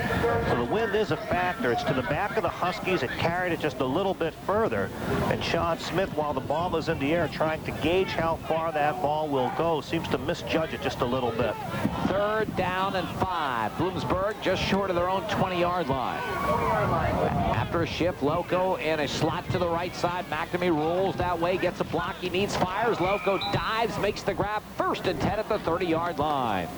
So the wind is a factor. It's to the back of the Huskies. It carried it just a little bit further. And Sean Smith, while the ball is in the air, trying to gauge how far that ball will go, seems to misjudge it just a little bit. Third down and 5. Bloomsburg just short of their own 20-yard line. After a shift, Loco in a slot to the right side. McNamee rolls that way, gets a block he needs, fires. Loco dives, makes the grab, first and 10 at the 30-yard line.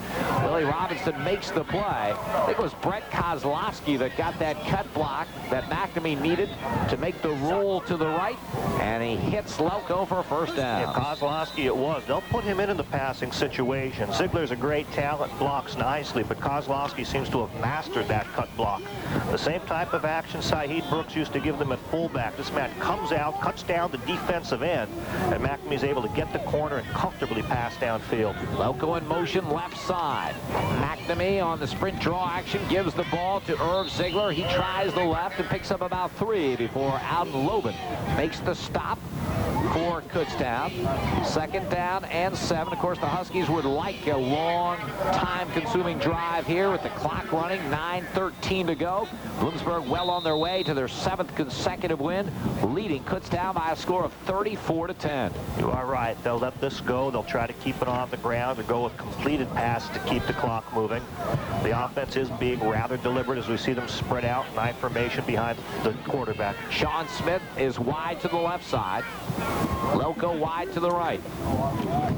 Willie Robinson makes the play. I think it was Brett Kozlowski that got that cut block that McNamee needed to make the roll to the right, and he hits Loco for a first down. Yeah, Kozlowski it was. They'll put him in the passing situation. Ziegler's a great talent, blocks nicely, but Kozlowski seems to have mastered that cut block. The same type of action Saheed Brooks used to give them at fullback. This man comes out, cuts down the defensive end, and McNamee's able to get the corner and comfortably pass downfield. Loco in motion left side. McNamee on the sprint draw action gives the ball to Irv Ziegler. He tries the left and picks up about 3 before Alden Lobin makes the stop for Kutztown. Second down and 7. Of course, the Huskies would like a long time-consuming drive here with the clock running, 9:13 to go. Bloomsburg well on their way to their 7th consecutive win, leading Kutztown by a score of 34-10. You are right. They'll let this go. They'll try to keep it on the ground and go with completed passes to keep the clock moving. The offense is being rather deliberate as we see them spread out in I formation behind the quarterback. Sean Smith is wide to the left side. Loco wide to the right.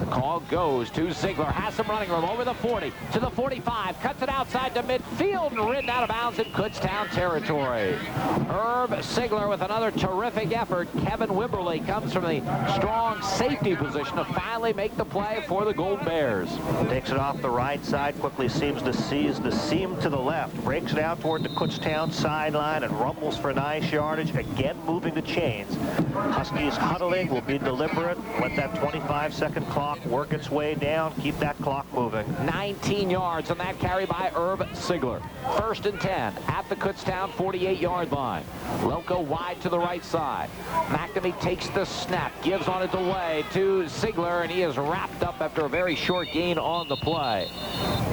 The call goes to Ziegler. Has some running room over the 40 to the 45. Cuts it outside to midfield and ridden out of bounds in Kutztown territory. Herb Ziegler with another terrific effort. Kevin Wimberly comes from the strong safety position to finally make the play for the Gold Bears. Takes it off the right side, quickly seems to seize the seam to the left. Breaks it out toward the Kutztown sideline and rumbles for nice yardage. Again moving the chains. Huskies huddling, will be deliberate. Let that 25-second clock work its way down. Keep that clock moving. 19 yards on that carry by Herb Ziegler. 1st and 10 at the Kutztown 48-yard line. Loco wide to the right side. McNamee takes the snap, gives on it away to Ziegler, and he is wrapped up after a very short gain on the play.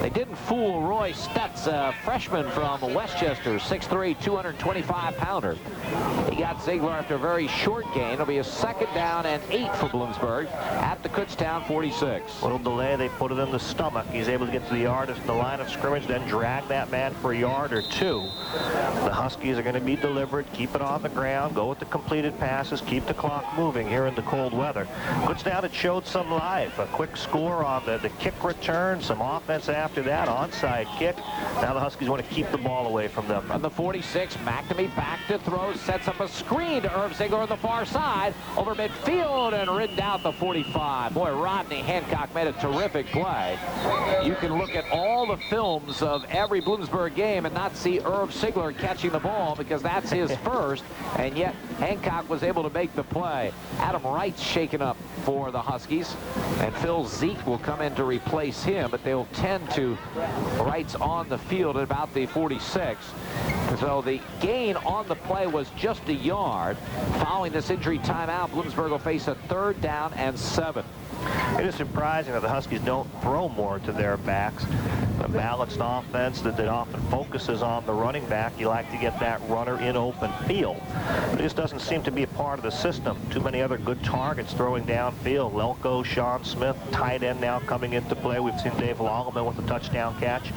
They didn't fool Roy Stutz, a freshman from Westchester, 6'3", 225-pounder. He got Ziegler after a very short gain. It'll be a 2nd down and 8 for Bloomsburg at the Kutztown 46. Little delay, they put it in the stomach. He's able to get to the yard at the line of scrimmage, then drag that man for a yard or two. The Huskies are going to be deliberate, keep it on the ground, go with the completed passes, keep the clock moving here in the cold weather. Kutztown, it showed some life. A quick score on the kick return, some offense after that, onside kick. Now the Huskies want to keep the ball away from them. On the 46, McNamee back to throw, sets up a screen to Herb Ziegler on the far side, over midfield and ridden out the 45. Boy, Rodney Hancock made a terrific play. You can look at all the films of every Bloomsburg game and not see Herb Ziegler catching the ball because that's his first, and yet Hancock was able to make the play. Adam Wright's shaken up for the Huskies, and Phil Zeke will come in to replace him, but they'll tend to Wright's on the field at about the 46. So the gain on the play was just a yard. Following this injury timeout, Bloomsburg will face a 3rd down and 7. It is surprising that the Huskies don't throw more to their backs. A balanced offense that often focuses on the running back. You like to get that runner in open field. But it just doesn't seem to be a part of the system. Too many other good targets throwing downfield. Lelko, Sean Smith, tight end now coming into play. We've seen Dave Lallman with a touchdown catch.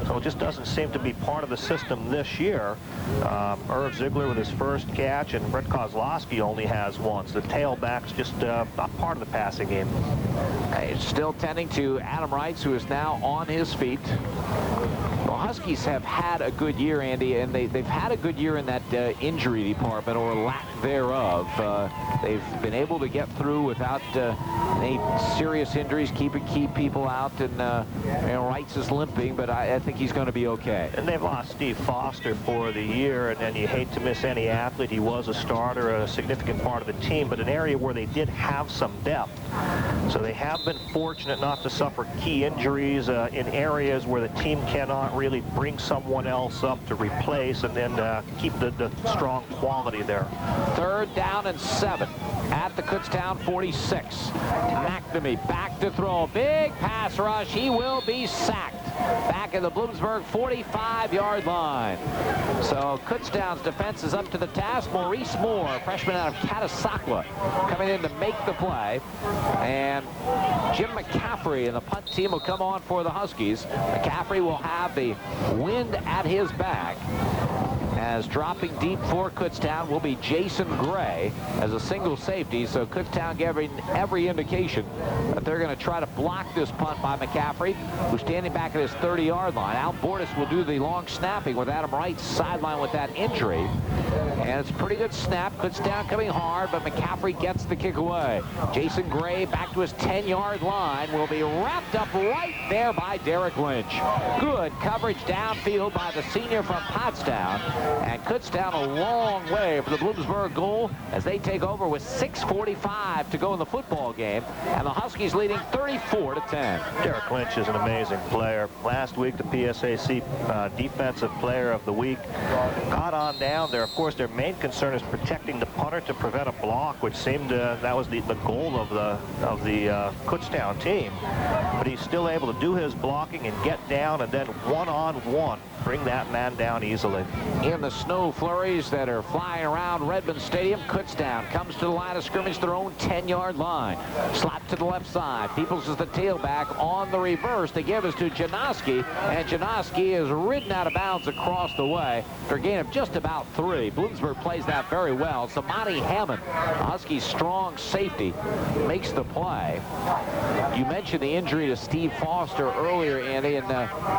So it just doesn't seem to be part of the system this year. Herb Ziegler with his first catch, and Brett Kozlowski only has one. So the tailback's just not part of the passing game. It's still tending to Adam Wright, who is now on his feet. Well, Huskies have had a good year, Andy, and they've had a good year in that injury department, or lack thereof. They've been able to get through without any serious injuries, keep people out, and Wright's is limping, but I think he's going to be okay. And they've lost Steve Foster for the year, and you hate to miss any athlete. He was a starter, a significant part of the team, but an area where they did have some depth. So they have been fortunate not to suffer key injuries in areas where the team cannot really bring someone else up to replace and then keep the strong quality there. 3rd down and 7 at the Kutztown 46. McNamee back to throw. Big pass rush. He will be sacked back in the Bloomsburg 45-yard line. So Kutztown's defense is up to the task. Maurice Moore, freshman out of Catasauqua, coming in to make the play. And Jim McCaffrey and the punt team will come on for the Huskies. McCaffrey will have the wind at his back, as dropping deep for Kutztown will be Jason Gray as a single safety. So Kutztown giving every indication that they're going to try to block this punt by McCaffrey, who's standing back at his 30-yard line. Al Bordas will do the long snapping with Adam Wright sideline with that injury. And it's a pretty good snap. Kutztown coming hard, but McCaffrey gets the kick away. Jason Gray back to his 10-yard line will be wrapped up right there by Derek Lynch. Good coverage downfield by the senior from Pottstown. And Kutztown a long way for the Bloomsburg goal as they take over with 6:45 to go in the football game. And the Huskies leading 34-10. Derek Lynch is an amazing player. Last week, the PSAC Defensive Player of the Week. Caught on down there. Of course, their main concern is protecting the punter to prevent a block, which seemed that was the goal of the Kutztown team. But he's still able to do his blocking and get down, and then one-on-one bring that man down easily. In in the snow flurries that are flying around Redmond Stadium. Kutztown comes to the line of scrimmage, their own 10-yard line. Slap to the left side. Peoples is the tailback on the reverse. The give is to Janoski, and Janoski is ridden out of bounds across the way for a gain of just about 3. Bloomsburg plays that very well. Zamani Hammond, Husky's strong safety, makes the play. You mentioned the injury to Steve Foster earlier, Andy, and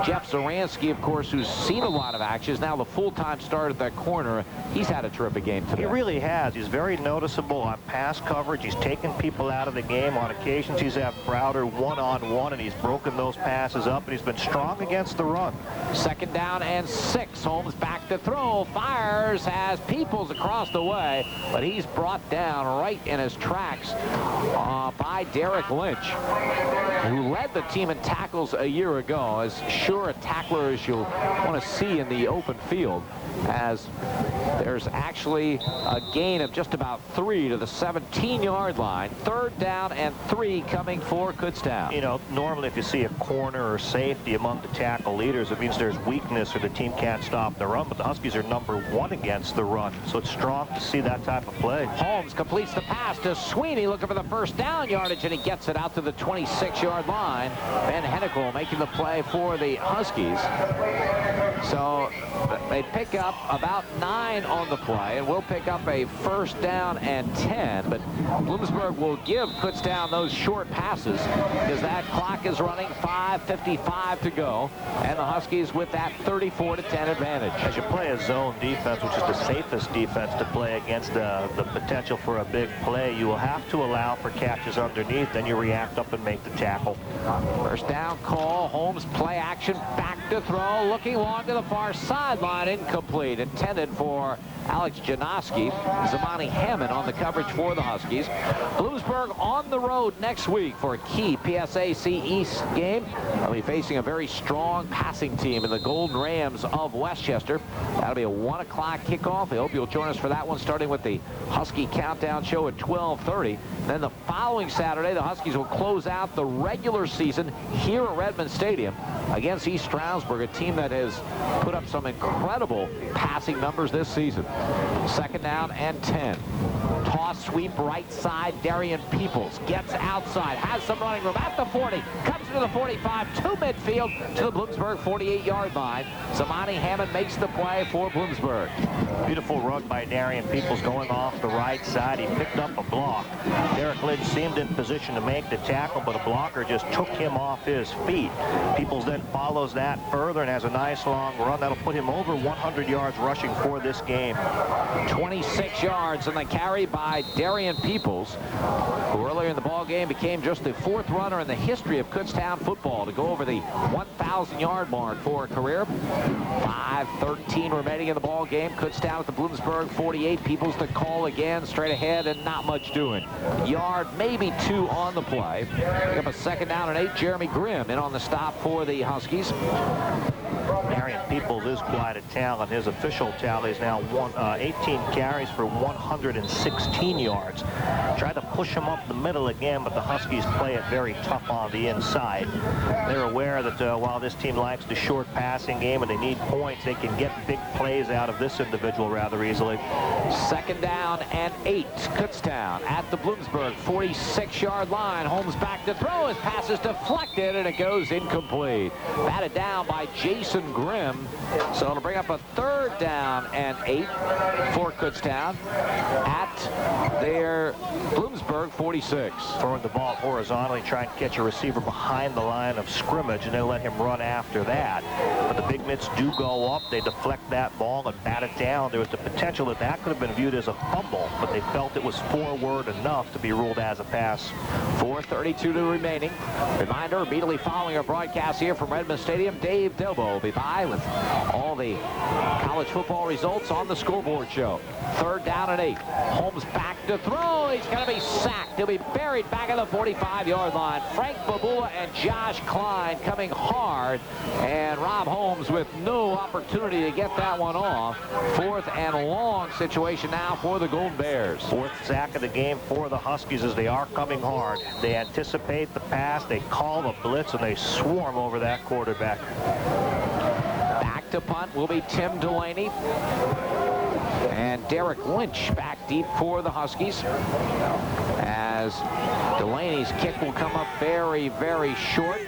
Jeff Zoransky, of course, who's seen a lot of action, is now the full-time starter at that corner. He's had a terrific game today. He really has. He's very noticeable on pass coverage. He's taken people out of the game. On occasions, he's had Browder one-on-one, and he's broken those passes up, and he's been strong against the run. 2nd down and 6. Holmes back to throw. Fires, has Peoples across the way, but he's brought down right in his tracks by Derek Lynch, who led the team in tackles a year ago. As sure a tackler as you'll want to see in the open field, as there's actually a gain of just about 3 to the 17-yard line. 3rd down and 3 coming for Kutztown. You know, normally if you see a corner or safety among the tackle leaders, it means there's weakness or the team can't stop the run, but the Huskies are #1 against the run, so it's strong to see that type of play. Holmes completes the pass to Sweeney, looking for the 1st down yardage, and he gets it out to the 26-yard line. Ben Hennikel making the play for the Huskies. So they pick up about 9 on the play, and we'll pick up a 1st down and 10. But Bloomsburg will give Kutztown those short passes because that clock is running. 5:55 to go, and the Huskies with that 34-10 advantage. As you play a zone defense, which is the safest defense to play against the potential for a big play, you will have to allow for catches underneath, then you react up and make the tackle. 1st down call. Holmes play action, back to throw, looking long to the far sideline, incomplete, intended for Alex Janoski. Zamani Hammond on the coverage for the Huskies. Bloomsburg on the road next week for a key PSAC East game. They'll be facing a very strong passing team in the Golden Rams of Westchester. That'll be a 1 o'clock kickoff. I hope you'll join us for that one, starting with the Husky Countdown Show at 12:30. Then the following Saturday, the Huskies will close out the regular season here at Redmond Stadium against East Stroudsburg, a team that has put up some incredible passing numbers this season. 2nd down and 10. Toss sweep right side. Darian Peoples gets outside, has some running room at the 40, comes to the 45, to midfield, to the Bloomsburg 48-yard line. Zamani Hammond makes the play for Bloomsburg. Beautiful run by Darian Peoples going off the right side. He picked up a block. Derek Lynch seemed in position to make the tackle, but a blocker just took him off his feet. Peoples then follows that further and has a nice long run. That'll put him over 100 yards rushing for this game. 26 yards on the carry by Darian Peoples, who earlier in the ball game became just the 4th runner in the history of Kutztown football to go over the 1,000-yard mark for a career. 5:13 remaining in the ball game. Kutztown with the Bloomsburg 48. Peoples to call again, straight ahead, and not much doing. Yard, maybe 2 on the play. Pick up a 2nd down and 8. Jeremy Grimm in on the stop for the Huskies. Darian Peoples is quite a talent. His official tally is now 18 carries for 116 yards. Tried to push him up the middle again, but the Huskies play it very tough on the inside. They're aware that while this team likes the short passing game and they need points, they can get big plays out of this individual rather easily. 2nd down and 8. Kutztown at the Bloomsburg 46-yard line. Holmes back to throw. His pass is deflected, and it goes incomplete. Batted down by Jason Grimm. So it'll bring up a 3rd down and 8 for Kutztown at their Bloomsburg 46. Throwing the ball horizontally, trying to catch a receiver behind the line of scrimmage, and then let him run after that. But the Big Mitts do go up. They deflect that ball and bat it down. There was the potential that that could have been viewed as a fumble, but they felt it was forward enough to be ruled as a pass. 4:32 remaining. Reminder, immediately following our broadcast here from Redmond Stadium, Dave Delbo will be by with all the college football results on the scoreboard show. 3rd down and 8. Holmes back to throw. He's going to be sacked. He'll be buried back at the 45-yard line. Frank Babula and Josh Klein coming hard, and Rob Holmes with no opportunity to get that one off. 4th and long situation now for the Golden Bears. 4th sack of the game for the Huskies as they are coming hard. They anticipate the pass, they call the blitz, and they swarm over that quarterback. Back back to punt will be Tim Delaney. And Derek Lynch back deep for the Huskies, as Delaney's kick will come up very, very short.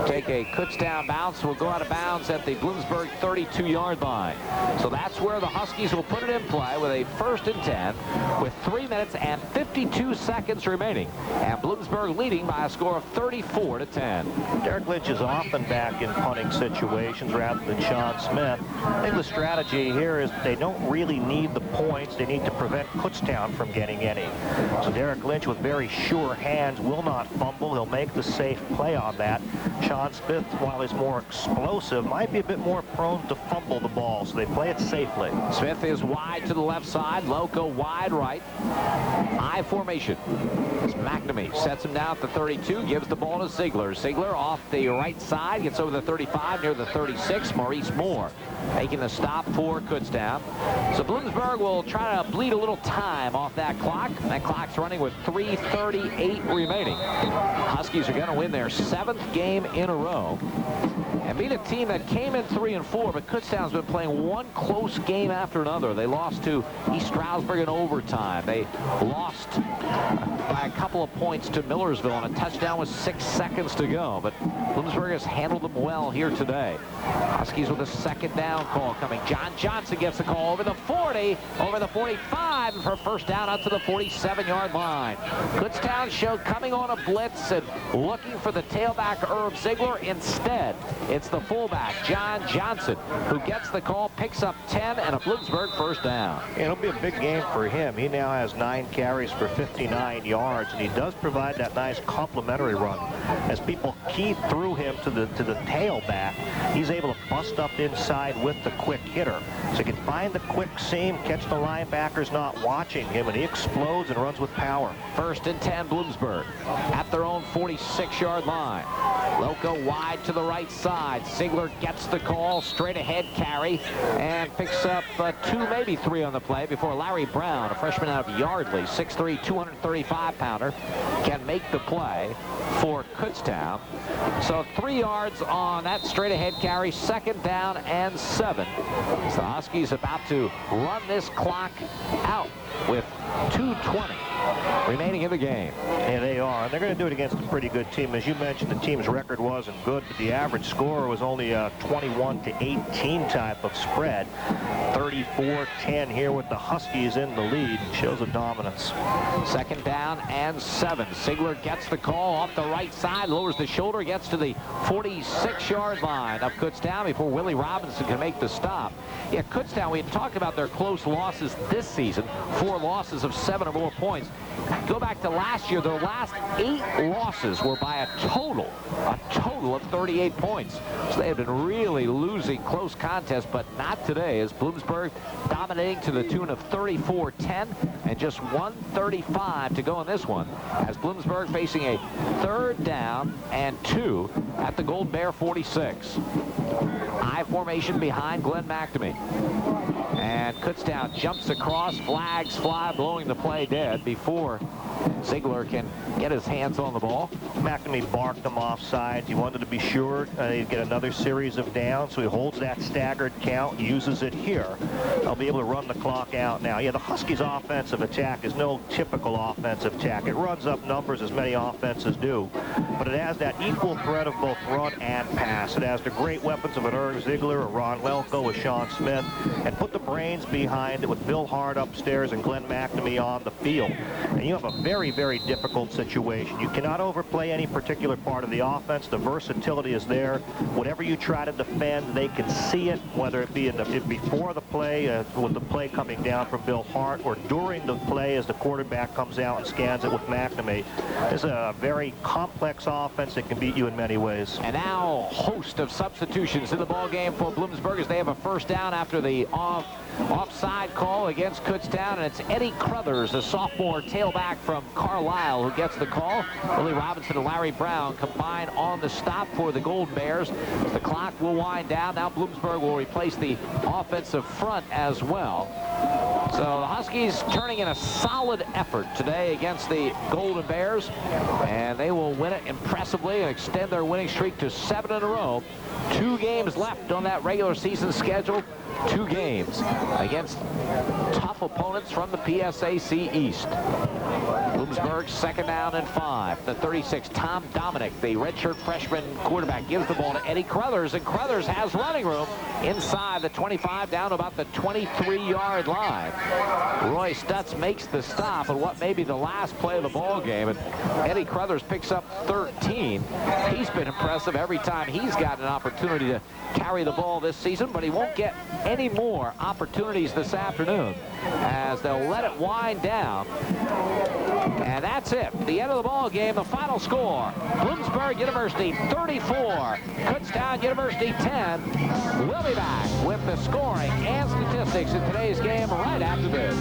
Take a Kutztown bounce, will go out of bounds at the Bloomsburg 32-yard line. So that's where the Huskies will put it in play with a 1st and 10 with 3 minutes and 52 seconds remaining. And Bloomsburg leading by a score of 34-10. Derek Lynch is often back in punting situations rather than Sean Smith. I think the strategy here is they don't really need the points. They need to prevent Kutztown from getting any. So Derek Lynch, with very sure hands, will not fumble. He'll make the safe play on that. Sean Smith, while he's more explosive, might be a bit more prone to fumble the ball, so they play it safely. Smith is wide to the left side. Loco wide right. I formation. As McNamee sets him down at the 32, gives the ball to Ziegler. Ziegler off the right side, gets over the 35 near the 36. Maurice Moore making the stop for Kutztown. So Bloomsburg will try to bleed a little time off that clock. That clock's running with 3:38 remaining. Huskies are going to win their 7th game in a row and beat a team that came in 3-4, but Kutztown's been playing one close game after another. They lost to East Stroudsburg in overtime. They lost by a couple of points to Millersville on a touchdown with 6 seconds to go, but Bloomsburg has handled them well here today. Huskies with a 2nd down call coming. John Johnson gets the call over the 40, over the 45 for 1st down out to the 47-yard line. Kutztown showed coming on a blitz and looking for the tailback Herb Ziegler. Instead, it's the fullback, John Johnson, who gets the call, picks up 10, and a Bloomsburg 1st down. It'll be a big game for him. He now has 9 carries for 59 yards, and he does provide that nice complimentary run. As people key through him to the tailback, he's able to bust up inside with the quick hitter. So he can find the quick seam, catch the linebackers not watching him, and he explodes and runs with power. 1st and 10, Bloomsburg at their own 46-yard line. Loco wide to the right side. Ziegler gets the call, straight ahead carry, and picks up 2, maybe 3 on the play before Larry Brown, a freshman out of Yardley, 6'3", 235-pounder, can make the play for Kutztown. So 3 yards on that straight ahead carry, 2nd down and 7. So the Huskies about to run this clock out with 2:20 remaining in the game. Yeah, they are. And they're going to do it against a pretty good team. As you mentioned, the team's record wasn't good, but the average score was only a 21-18 type of spread. 34-10 here with the Huskies in the lead. Shows a dominance. 2nd down and 7. Ziegler gets the call off the right side, lowers the shoulder, gets to the 46-yard line of Kutztown before Willie Robinson can make the stop. Yeah, Kutztown, we had talked about their close losses this season, 4 losses of 7 or more points. Go back to last year, their last 8 losses were by a total of 38 points. So they have been really losing close contests, but not today, as Bloomsburg dominating to the tune of 34-10 and just 1:35 to go in this one, as Bloomsburg facing a 3rd down and 2 at the Gold Bear 46. I formation behind Glenn McNamee. And Kutztown jumps across, flags fly, blowing the play dead before Ziegler can get his hands on the ball. McNamee barked him offside. He wanted to be sure he'd get another series of downs, so he holds that staggered count, uses it here. They'll be able to run the clock out now. Yeah, the Huskies' offensive attack is no typical offensive attack. It runs up numbers as many offenses do, but it has that equal threat of both run and pass. It has the great weapons of an Herb Ziegler, a Ron Welko, a Sean Smith, and put the brains behind it with Bill Hart upstairs and Glenn McNamee on the field. And you have a very, very difficult situation. You cannot overplay any particular part of the offense. The versatility is there. Whatever you try to defend, they can see it, whether it be before the play, with the play coming down from Bill Hart, or during the play as the quarterback comes out and scans it with McNamee. It's a very complex offense that can beat you in many ways. And now a host of substitutions in the ball game for Bloomsburg as they have a 1st down after the offside call against Kutztown, and it's Eddie Crothers, a sophomore tailback from Carlisle, who gets the call. Willie Robinson and Larry Brown combine on the stop for the Golden Bears. The clock will wind down. Now Bloomsburg will replace the offensive front as well. So the Huskies turning in a solid effort today against the Golden Bears, and they will win it impressively and extend their winning streak to 7 in a row. 2 games left on that regular season schedule. 2 games against tough opponents from the PSAC East. Bloomsburg, 2nd down and 5. The 36, Tom Dominic, the redshirt freshman quarterback, gives the ball to Eddie Crothers, and Crothers has running room inside the 25 down to about the 23-yard line. Roy Stutz makes the stop on what may be the last play of the ball game, and Eddie Crothers picks up 13. He's been impressive every time he's got an opportunity to carry the ball this season, but he won't get any more opportunities this afternoon as they'll let it wind down. And that's it. The end of the ball game, the final score. Bloomsburg University 34, Kutztown University 10. We'll be back with the scoring and statistics in today's game right after this.